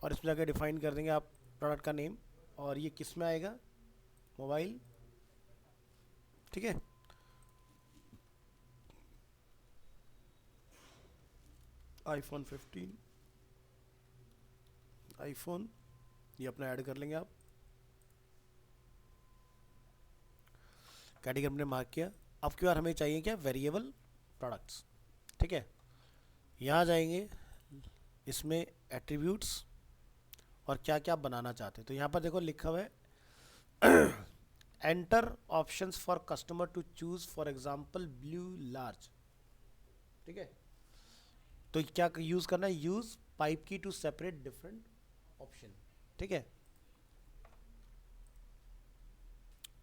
S1: और इसमें जाकर डिफाइन कर देंगे आप प्रोडक्ट का नेम, और ये किस में आएगा, मोबाइल, ठीक है। आईफोन 15, आईफोन, ये अपना ऐड कर लेंगे आप। कैटेगरी हमने मार्क किया। अब की बार हमें चाहिए क्या, वेरिएबल प्रोडक्ट्स। ठीक है, यहाँ जाएंगे, इसमें एट्रीब्यूट्स और क्या क्या बनाना चाहते हैं। तो यहाँ पर देखो लिखा हुआ है enter options for customer to choose for example blue large. ठीक है, तो क्या यूज करना है, use pipe key to separate different option. ठीक है,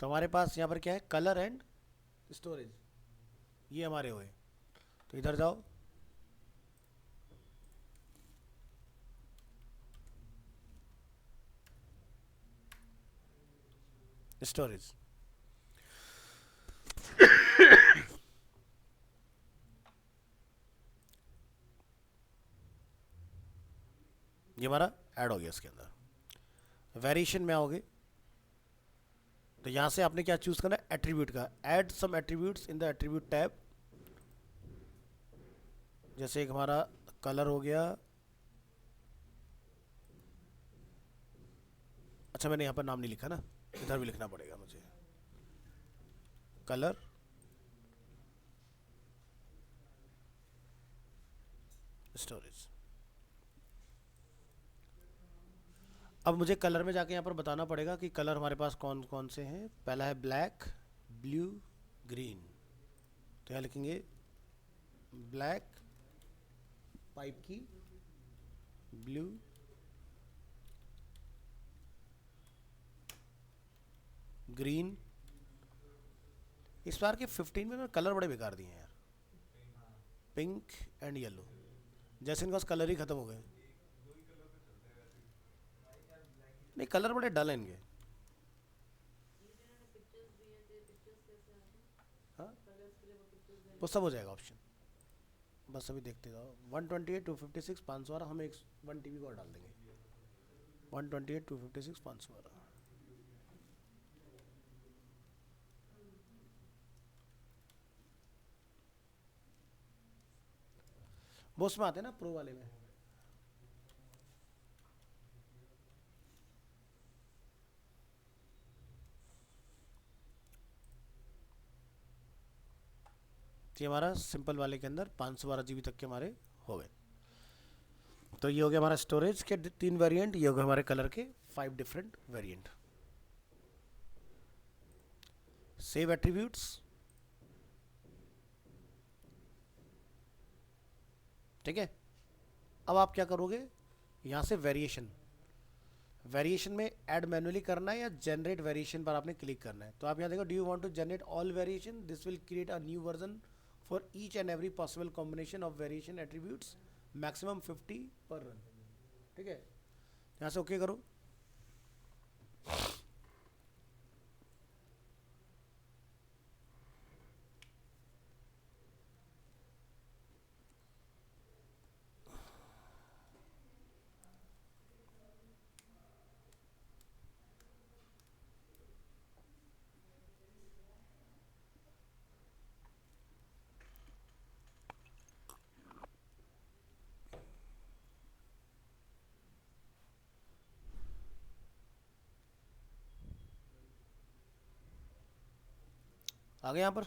S1: तो हमारे पास यहाँ पर क्या है, कलर एंड स्टोरेज, ये हमारे हुए। तो इधर जाओ, स्टोरेज, ये हमारा ऐड हो गया। इसके अंदर वेरिएशन में आओगे तो यहाँ से आपने क्या चूज करना है, एट्रीब्यूट का, add some attributes in the attribute tab. जैसे एक हमारा कलर हो गया, अच्छा मैंने यहाँ पर नाम नहीं लिखा ना, इधर भी लिखना पड़ेगा मुझे, कलर स्टोरेज। अब मुझे कलर में जाके यहाँ पर बताना पड़ेगा कि कलर हमारे पास कौन कौन से हैं। पहला है ब्लैक, ब्लू, ग्रीन। तो यहाँ लिखेंगे ब्लैक, पाइप की, ब्लू, ग्रीन। इस बार के 15 में ना कलर बड़े बेकार दिए हैं यार, पिंक एंड येलो, जैसे इनके पास कलर ही खत्म हो गए। नहीं, कलर बड़े डल हैं इनके। हाँ, वो सब हो जाएगा ऑप्शन, बस अभी देखते जाओ। 128, 256, 512, हम एक 1 TB को डाल देंगे। 128, 256, 512। वो उसमें आते हैं ना, प्रो वाले में। ये हमारा सिंपल वाले के अंदर 512 GB तक के हमारे हो गए। तो ये हो गया हमारा स्टोरेज के 3 वेरिएंट, ये हो गए हमारे कलर के 5 डिफरेंट वेरिएंट। सेव एट्रीब्यूट्स, ठीक है। अब आप क्या करोगे, यहाँ से वेरिएशन, वेरिएशन में ऐड मैनुअली करना है या जनरेट वेरिएशन पर आपने क्लिक करना है। तो आप यहाँ देखो, do you want to generate all variation, this will create a new version for each and every possible combination of variation attributes, maximum 50 per run. ठीक है, यहाँ से ओके करो। आ गया यहाँ पर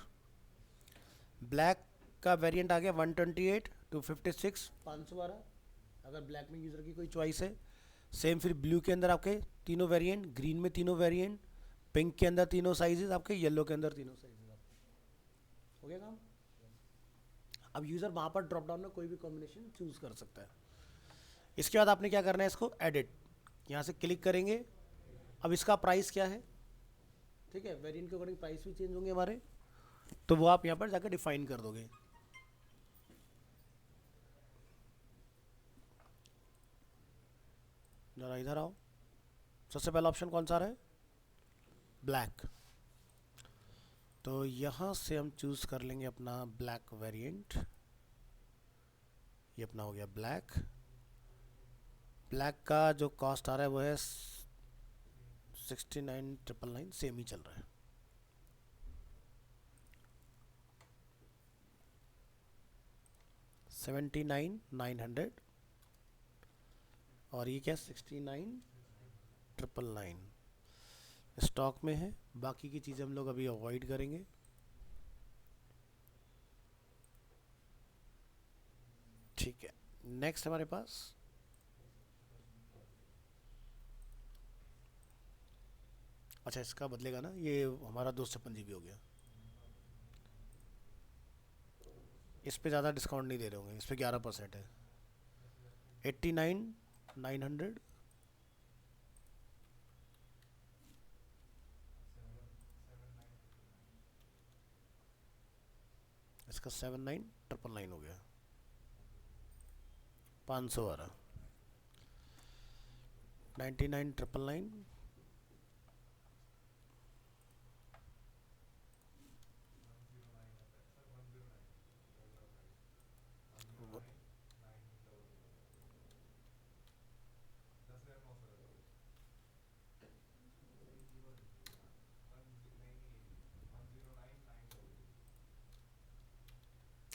S1: ब्लैक का वेरिएंट आ गया 128, 256, 512, अगर ब्लैक में यूज़र की कोई चॉइस है। सेम फिर ब्लू के अंदर आपके तीनों वेरिएंट, ग्रीन में तीनों वेरिएंट, पिंक के अंदर तीनों साइजेस आपके, येलो के अंदर तीनों साइजेस आपके। हो गया काम। अब यूज़र वहाँ पर ड्रॉप डाउन में कोई भी कॉम्बिनेशन चूज़ कर सकता है। इसके बाद आपने क्या करना है, इसको एडिट, यहाँ से क्लिक करेंगे। अब इसका प्राइस क्या है, ठीक है, वेरिएंट के अकॉर्डिंग प्राइस भी चेंज होंगे हमारे, तो वो आप यहाँ पर जाकर डिफाइन कर दोगे। जरा इधर आओ, सबसे पहला ऑप्शन कौन सा रहा है, ब्लैक। तो यहाँ से हम चूज़ कर लेंगे अपना ब्लैक वेरिएंट। ये अपना हो गया ब्लैक। ब्लैक का जो कॉस्ट आ रहा है वो है 69,999, सेम ही चल रहा है। $79,900 और ये क्या 69,999। स्टॉक में है, बाकी की चीज़ें हम लोग अभी अवॉइड करेंगे। ठीक है, नेक्स्ट हमारे पास अच्छा इसका बदलेगा ना, ये हमारा 256 GB हो गया। इस पे ज़्यादा डिस्काउंट नहीं दे रहे होंगे, इस पे 11% है। 89,900। इसका 79,999 हो गया। 500 आ रहा। 99,999।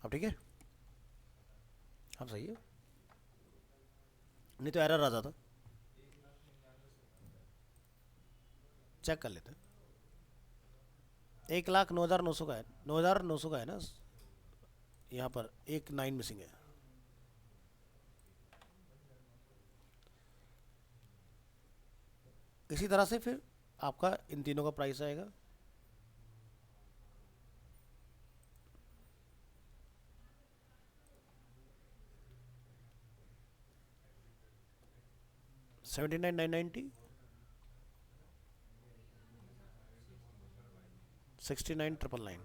S1: अब ठीक है, अब सही है, नहीं तो एरर आ जाता। चेक कर लेते हैं। 1,09,900 का है, 9,900 का है ना। यहाँ पर एक 9 मिसिंग है। इसी तरह से फिर आपका इन तीनों का प्राइस आएगा। $79,990। 69,999।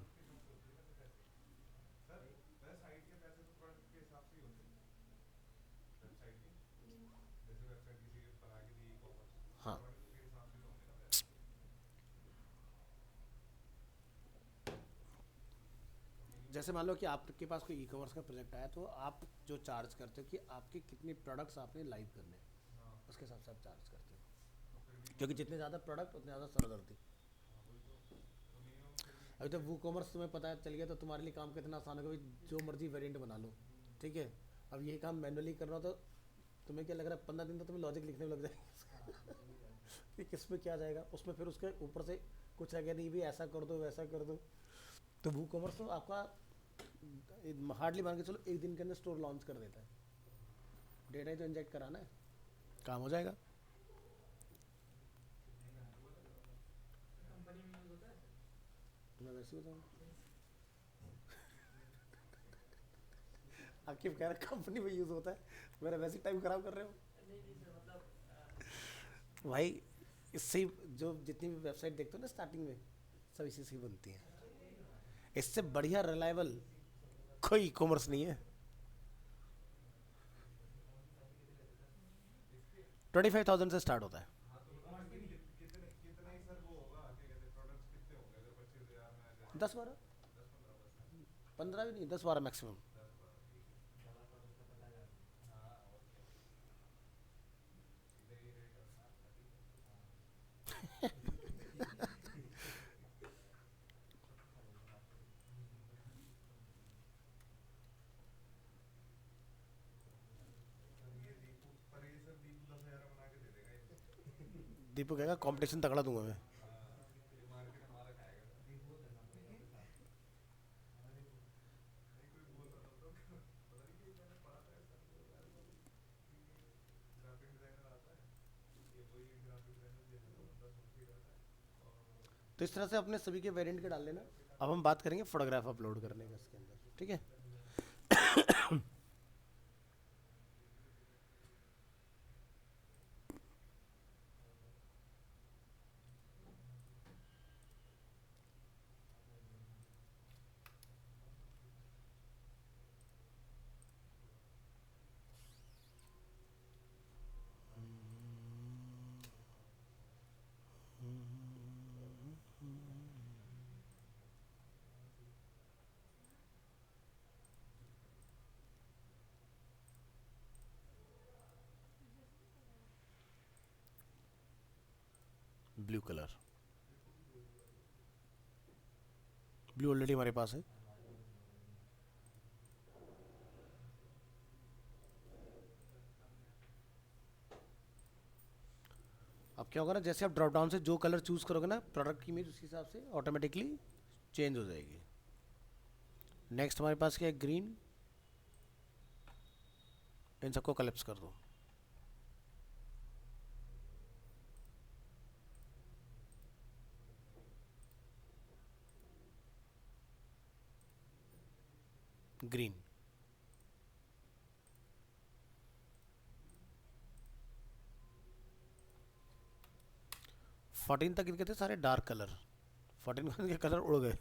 S1: हाँ, जैसे मान लो कि आपके पास कोई ई कॉमर्स का प्रोजेक्ट आया, तो आप जो चार्ज करते हो कि आपके कितने प्रोडक्ट्स आपने लाइव करने हैं, उसके हिसाब से आप चार्ज करते हो, क्योंकि जितने ज़्यादा प्रोडक्ट उतने ज़्यादा सरदर्दी। अभी तो वो कॉमर्स तुम्हें पता चल गया तो तुम्हारे लिए काम कितना आसान होगा, भाई जो मर्जी वेरिएंट बना लो। ठीक है, अब ये काम मैनुअली कर रहा हो तो तुम्हें क्या लग रहा है, 15 दिन तो तुम्हें लॉजिक लिखने में लग जाएगा कि किस में क्या जाएगा, उसमें फिर उसके ऊपर से कुछ है, नहीं भी ऐसा कर दो वैसा कर दो। तो वो कॉमर्स तो आपका हार्डली मान के चलो एक दिन के अंदर स्टोर लॉन्च कर देता है। डेटा ही तो इंजेक्ट कराना है, काम हो जाएगा। तो मैं वैसे ही बताऊँ, आपकी कह रहा कंपनी में यूज़ होता है, मेरा वैसे ही टाइम खराब कर रहे हो भाई। इससे ही जो जितनी भी वेबसाइट देखते हो ना स्टार्टिंग में, सब इसी से ही बनती हैं। इससे बढ़िया रिलायबल कोई ई कॉमर्स नहीं है। 25,000 से स्टार्ट होता है। 10-12, 15 भी नहीं, 10-12 मैक्सिमम। दीपू कहेगा कंपटीशन तगड़ा दूंगा मैं। तो इस तरह से अपने सभी के वेरिएंट के डाल लेना। अब हम बात करेंगे फोटोग्राफ अपलोड करने का इसके अंदर, ठीक है। ब्लू कलर, ब्लू ऑलरेडी हमारे पास है। अब क्या होगा ना, जैसे आप ड्रॉप डाउन से जो कलर चूज़ करोगे ना, प्रोडक्ट की इमेज उसी हिसाब से ऑटोमेटिकली चेंज हो जाएगी। नेक्स्ट हमारे पास क्या है, ग्रीन। इन सबको कलेप्स कर दो। ग्रीन। 14 तक इनके थे सारे डार्क कलर, 14 के कलर उड़ गए।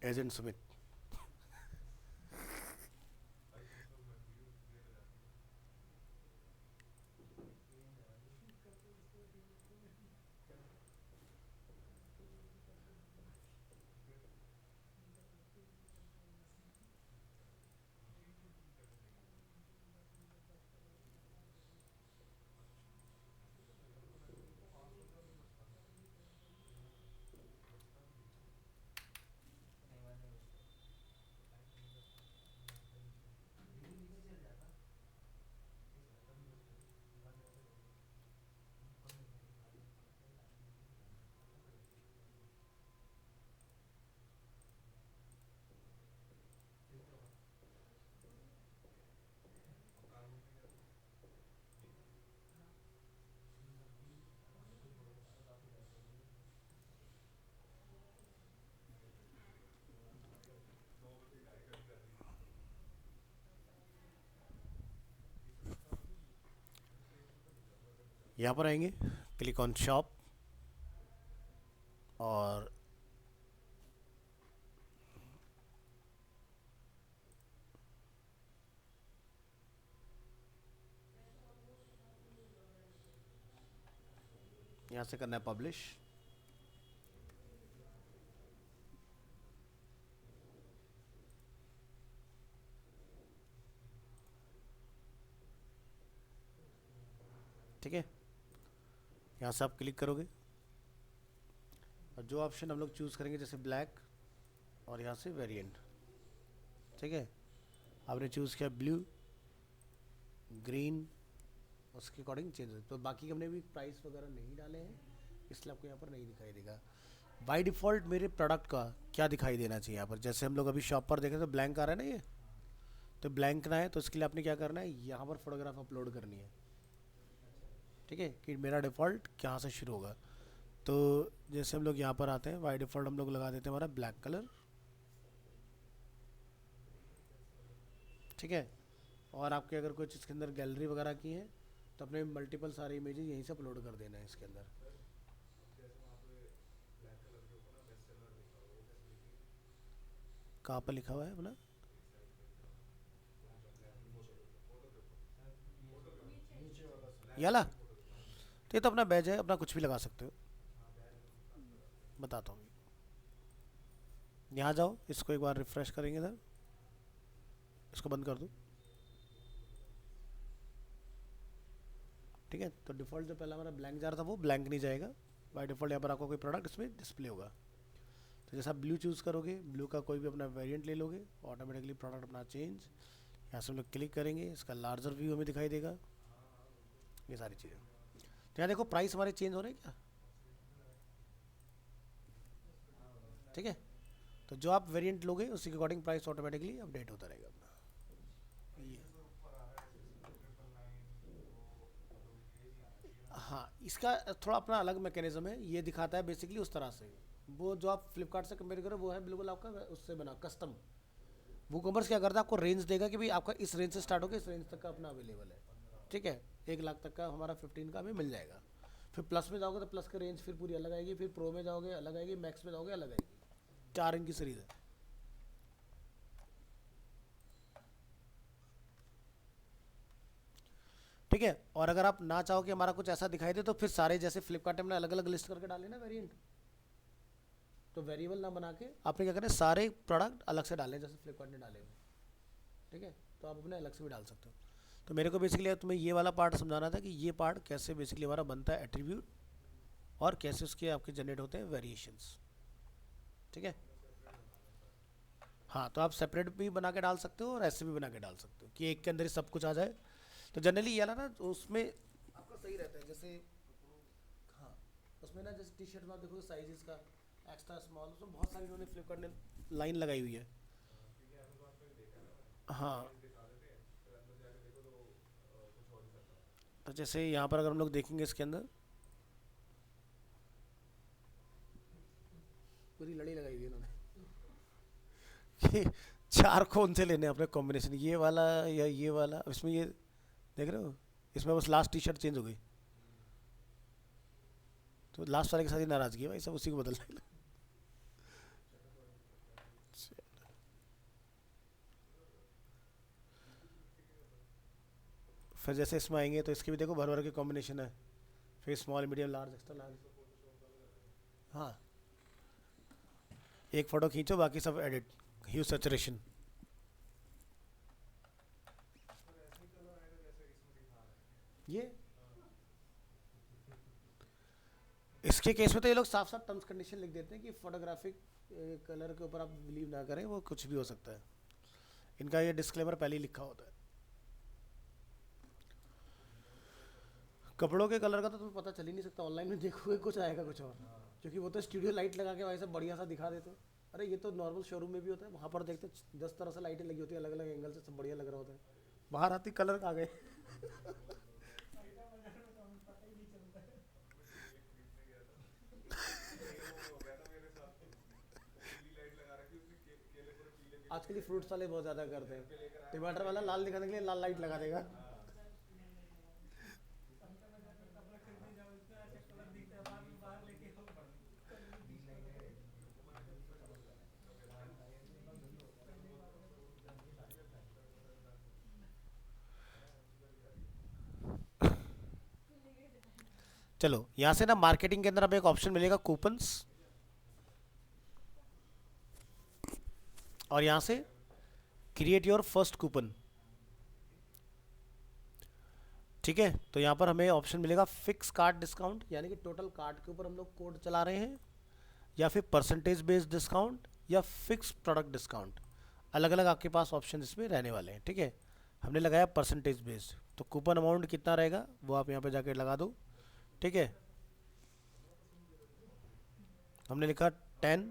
S1: एजेंट सुमित। यहाँ पर आएंगे, क्लिक ऑन शॉप, और यहाँ से करना है पब्लिश। ठीक है, यहाँ से आप क्लिक करोगे और जो ऑप्शन हम लोग चूज़ करेंगे, जैसे ब्लैक, और यहाँ से वेरिएंट। ठीक है, आपने चूज़ किया ब्लू, ग्रीन, उसके अकॉर्डिंग चेंज हो। तो बाकी हमने भी प्राइस वगैरह नहीं डाले हैं, इसलिए आपको यहाँ पर नहीं दिखाई देगा। बाय डिफ़ॉल्ट मेरे प्रोडक्ट का क्या दिखाई देना चाहिए यहाँ पर, जैसे हम लोग अभी शॉप पर देखें तो ब्लैंक आ रहा है ना ये, तो ब्लैंक ना है तो इसके लिए आपने क्या करना है, यहाँ पर फोटोग्राफ अपलोड करनी है। ठीक है, कि मेरा डिफ़ॉल्ट कहाँ से शुरू होगा। तो जैसे हम लोग यहाँ पर आते हैं, बाय डिफ़ॉल्ट हम लोग लगा देते हैं हमारा ब्लैक कलर। ठीक है, और आपके अगर कुछ इसके अंदर गैलरी वगैरह की है तो अपने मल्टीपल सारे इमेजेस यहीं से अपलोड कर देना है इसके अंदर। कहाँ पर लिखा हुआ है अपना, ये वाला? तो ये तो अपना बैज है, अपना कुछ भी लगा सकते हो। बताता हूँ, यहाँ जाओ, इसको एक बार रिफ़्रेश करेंगे इधर, इसको बंद कर दो। ठीक है, तो डिफ़ॉल्ट जो पहला हमारा ब्लैंक जा रहा था वो ब्लैंक नहीं जाएगा। बाय डिफ़ॉल्ट यहाँ पर आपको कोई प्रोडक्ट इसमें डिस्प्ले होगा। तो जैसे आप ब्लू चूज़ करोगे, ब्लू का कोई भी अपना वेरिएंट ले लोगे, ऑटोमेटिकली प्रोडक्ट अपना चेंज। यहाँ से हम लोग क्लिक करेंगे, इसका लार्जर व्यू हमें दिखाई देगा, ये सारी चीज़ें। तो यहाँ देखो प्राइस हमारे चेंज हो रहे हैं क्या। ठीक है, तो जो आप वेरिएंट लोगे उसी के अकॉर्डिंग प्राइस ऑटोमेटिकली अपडेट होता रहेगा अपना ये। हाँ, इसका थोड़ा अपना अलग मैकेनिज्म है, ये दिखाता है बेसिकली उस तरह से। वो जो आप फ्लिपकार्ट से कंपेयर करो वो है बिल्कुल आपका उससे बना कस्टम। वो कॉमर्स क्या करता है, आपको रेंज देगा कि भाई आपका इस रेंज से स्टार्ट होकर इस रेंज तक का अपना अवेलेबल है। ठीक है, 1 लाख तक का हमारा 15 का हमें मिल जाएगा। फिर प्लस में जाओगे तो प्लस की रेंज फिर पूरी अलग आएगी, फिर प्रो में जाओगे अलग आएगी, मैक्स में जाओगे अलग आएगी। 4 इनकी सीरीज है। ठीक है, और अगर आप ना चाहो कि हमारा कुछ ऐसा दिखाई दे तो फिर सारे जैसे फ्लिपकार्ट में अलग अलग लिस्ट करके डाले ना वेरिएंट, तो वेरिएबल ना बना के आपने क्या करें सारे प्रोडक्ट अलग से डालें जैसे फ्लिपकार्ट ने डाले हुए। ठीक है, तो आप अपने अलग से भी डाल सकते हो। तो मेरे को बेसिकली तुम्हें ये वाला पार्ट समझाना था कि ये पार्ट कैसे बेसिकली हमारा बनता है एट्रीब्यूट, और कैसे उसके आपके जनरेट होते हैं वेरिएशंस। ठीक है, हाँ तो आप सेपरेट भी बना के डाल सकते हो और ऐसे भी बना के डाल सकते हो कि एक के अंदर ही सब कुछ आ जाए। तो जनरली ये वाला ना तो उसमें आपका सही रहता है। जैसे हाँ, उसमें ना जैसे टी शर्ट में आप देखोगे साइजेस का एक्स्ट्रा स्मॉल, उसमें बहुत सारी इन्होंने फ्लिपकार्ट ने लाइन लगाई हुई है। हाँ, तो जैसे यहाँ पर अगर हम लोग देखेंगे इसके अंदर पूरी लड़ी लगाई हुई है इन्होंने कि 4 कौन से लेने हैं अपने कॉम्बिनेशन, ये वाला या ये वाला। अब इसमें ये देख रहे हो, इसमें बस लास्ट टी शर्ट चेंज हो गई, तो लास्ट वाले के साथ ही नाराजगी है भाई, सब उसी को बदल रहे हैं। फिर जैसे इसमें आएंगे तो इसके भी देखो भर भर के कॉम्बिनेशन है, फिर small medium large extra large. हाँ, एक फ़ोटो खींचो बाकी सब एडिट, ह्यू सैचुरेशन। ये इसके केस में तो ये लोग साफ साफ टर्म्स कंडीशन लिख देते हैं कि फोटोग्राफिक कलर के ऊपर आप बिलीव ना करें, वो कुछ भी हो सकता है। इनका ये डिस्क्लेमर पहले ही लिखा होता है। कपड़ों के कलर का तो तुम्हें पता चल ही नहीं सकता, ऑनलाइन में देखोगे कुछ आएगा कुछ और, क्योंकि वो तो स्टूडियो लाइट लगा के वैसे सब बढ़िया सा दिखा देते हैं। अरे ये तो नॉर्मल शोरूम में भी होता है, वहाँ पर देखते 10 तरह से लाइटें लगी होती है अलग अलग एंगल से, सब बढ़िया लग रहा होता है। बाहर आती कलर आ गए। आजकल ये फ्रूट्स वाले बहुत ज़्यादा करते हैं, टमाटर वाला लाल दिखाने के लिए लाल लाइट लगा देगा। चलो यहाँ से ना मार्केटिंग के अंदर हमें एक ऑप्शन मिलेगा कूपन्स, और यहाँ से क्रिएट योर फर्स्ट कूपन। ठीक है, तो यहाँ पर हमें ऑप्शन मिलेगा फिक्स कार्ड डिस्काउंट, यानी कि टोटल कार्ड के ऊपर हम लोग कोड चला रहे हैं, या फिर परसेंटेज बेस्ड डिस्काउंट, या फिक्स प्रोडक्ट डिस्काउंट। अलग अलग आपके पास ऑप्शन इसमें रहने वाले हैं। ठीक है, हमने लगाया परसेंटेज बेस्ड, तो कूपन अमाउंट कितना रहेगा वो आप यहाँ पे जाके लगा दो। ठीक है, हमने लिखा 10।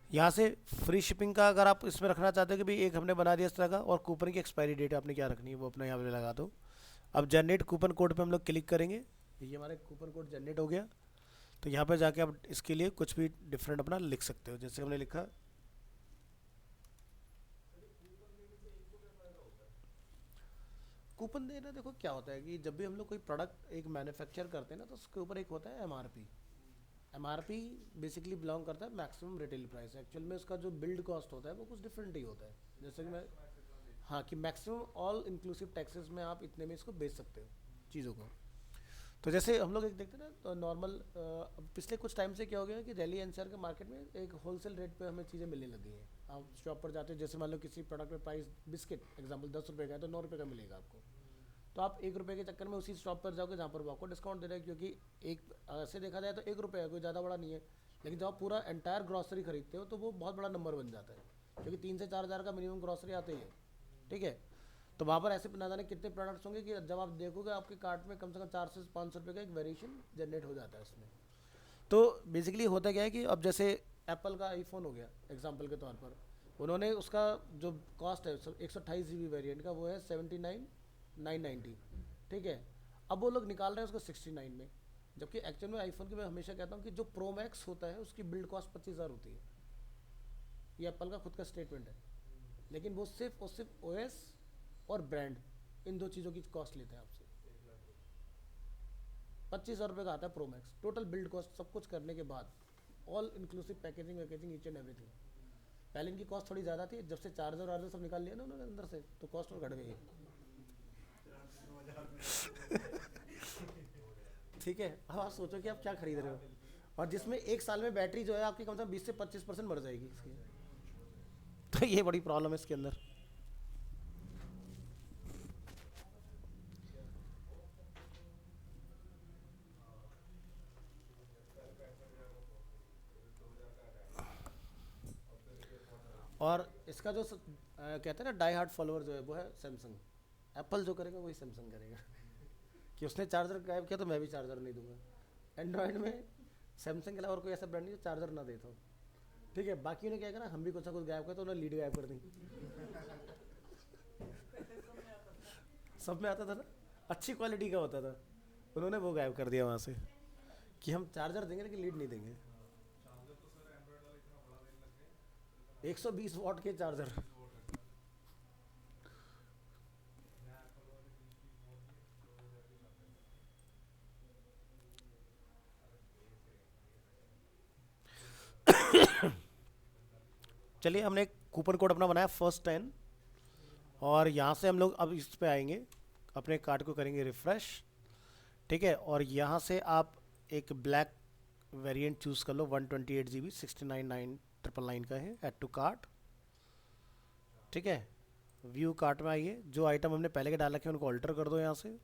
S1: यहाँ से फ्री शिपिंग का अगर आप इसमें रखना चाहते हो कि भाई एक हमने बना दिया इस तरह का, और कूपन की एक्सपायरी डेट आपने क्या रखनी है वो अपना यहाँ पे लगा दो। अब जनरेट कूपन कोड पे हम लोग क्लिक करेंगे, ये हमारे कूपन कोड जनरेट हो गया। तो यहाँ पे जाके आप इसके लिए कुछ भी डिफरेंट अपना लिख सकते हो, जैसे हमने लिखा कूपन देना। देखो क्या होता है कि जब भी हम लोग कोई प्रोडक्ट एक मैन्युफैक्चर करते हैं ना, तो उसके ऊपर एक होता है एमआरपी। एमआरपी बेसिकली बिलोंग करता है मैक्सिमम रिटेल प्राइस, एक्चुअल में उसका जो बिल्ड कॉस्ट होता है वो कुछ डिफरेंट ही होता है। जैसे कि मैं, हाँ कि मैक्सिमम ऑल इंक्लूसिव टैक्सेस में आप इतने में इसको बेच सकते हो चीज़ों को। तो जैसे हम लोग एक देखते हैं ना, तो नॉर्मल पिछले कुछ टाइम से क्या हो गया है कि दिल्ली एनसीआर के मार्केट में एक होलसेल रेट पे हमें चीज़ें मिलने लगी हैं। आप शॉप पर जाते हो, जैसे मान लो किसी प्रोडक्ट में प्राइस बिस्किट एग्जांपल 10 रुपये का है तो 9 रुपये का मिलेगा आपको। तो आप 1 रुपये के चक्कर में उसी शॉप पर जाओगे जहाँ पर वो आपको डिस्काउंट दे रहे हैं, क्योंकि एक ऐसे देखा जाए तो 1 रुपये है, कोई ज़्यादा बड़ा नहीं है। लेकिन जब आप पूरा एंटायर ग्रॉसरी खरीदते हो तो वो बहुत बड़ा नंबर बन जाता है, क्योंकि 3 से 4 हज़ार का मिनिमम ग्रॉसरी आते ही है। ठीक है, तो वहाँ पर ऐसे ना जाने कितने प्रोडक्ट्स होंगे कि जब आप देखोगे आपके कार्ट में कम से कम 400 से 500 रुपये का एक वेरिएशन जनरेट हो जाता है उसमें। तो बेसिकली होता क्या है कि अब जैसे एप्पल का आईफोन हो गया एग्जांपल के तौर पर, उन्होंने उसका जो कॉस्ट है 128 GB वेरिएंट का वो है 79,990। ठीक है, अब वो लोग निकाल रहे हैं उसको 69 में। जबकि एक्चुअल में आईफोन की मैं हमेशा कहता हूँ कि जो प्रो मैक्स होता है उसकी बिल्ड कॉस्ट 25,000 होती है। ये एप्पल का खुद का स्टेटमेंट है। लेकिन वो सिर्फ और सिर्फ ओएस और ब्रांड, इन दो चीज़ों की कॉस्ट लेते हैं आपसे। 25,000 रुपये का आता है Pro Max, total build cost सब कुछ करने के बाद, ऑल इंक्लूसिव पैकेजिंग वैकेजिंग ईच एंड एवरीथिंग। पहले इनकी कॉस्ट थोड़ी ज़्यादा थी, जब से चार्जर वार्जर सब निकाल लिया ना उन्होंने अंदर से, तो कॉस्ट और घट गई है। ठीक है, अब आप सोचो कि आप क्या खरीद रहे हो, और जिसमें एक साल में बैटरी जो है आपकी कम से कम 20 से 25% मर जाएगी इसकी। तो ये बड़ी प्रॉब्लम है इसके अंदर। और इसका जो कहते हैं ना डाई हार्ड फॉलोअर जो है वो है सैमसंग। एप्पल जो करेगा वही सैमसंग करेगा। कि उसने चार्जर गायब किया तो मैं भी चार्जर नहीं दूंगा। एंड्रॉयड में सैमसंग के अलावा और कोई ऐसा ब्रांड नहीं जो चार्जर ना दे तो। ठीक है, बाकी ने क्या करा, हम भी कुछ ना कुछ गायब कर तो उन्होंने लीड गायब कर दी। सब में आता था ना, अच्छी क्वालिटी का होता था, उन्होंने वो गायब कर दिया वहाँ से, कि हम चार्जर देंगे लेकिन लीड नहीं देंगे। 120 वॉट के चार्जर। चलिए, हमने एक कूपन कोड अपना बनाया फर्स्ट 10, और यहाँ से हम लोग अब इस पे आएंगे, अपने कार्ड को करेंगे रिफ़्रेश। ठीक है, और यहाँ से आप एक ब्लैक वेरिएंट चूज़ कर लो, 128 GB 69,999 का है, ऐड टू कार्ट। ठीक है, व्यू कार्ट में आइए, जो आइटम हमने पहले के डाल रखे हैं उनको ऑल्टर कर दो यहाँ से,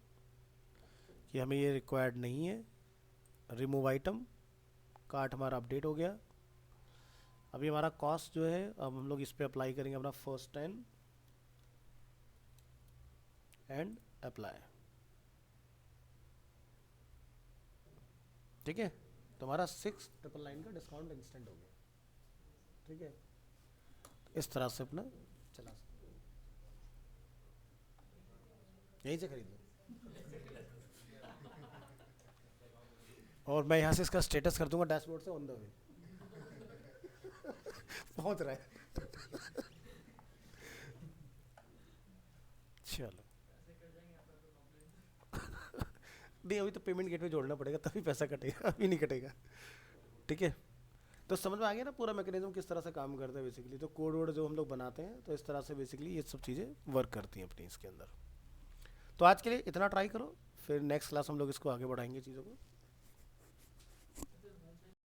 S1: कि हमें ये रिक्वायर्ड नहीं है। रिमूव आइटम, कार्ट हमारा अपडेट हो गया। अभी हमारा कॉस्ट जो है, अब हम लोग इस पर अप्लाई करेंगे अपना फर्स्ट 10 एंड अप्लाई। ठीक है, तो हमारा 6,999 का डिस्काउंट इंस्टेंट हो गया। ठीक है, इस तरह से अपना चला सकते हो। यहीं से खरीद लो। और मैं यहाँ से इसका स्टेटस कर दूंगा डैशबोर्ड से, ऑन द वे पहुँच रहा है। चलो, नहीं अभी तो पेमेंट गेटवे जोड़ना पड़ेगा तभी पैसा कटेगा, अभी नहीं कटेगा। ठीक है, तो समझ में आ गया ना पूरा मैकेनिज्म किस तरह से काम करता है बेसिकली। तो कोड वोड जो हम लोग बनाते हैं तो इस तरह से बेसिकली ये सब चीज़ें वर्क करती हैं अपनी इसके अंदर। तो आज के लिए इतना ट्राई करो, फिर नेक्स्ट क्लास हम लोग इसको आगे बढ़ाएंगे चीज़ों को।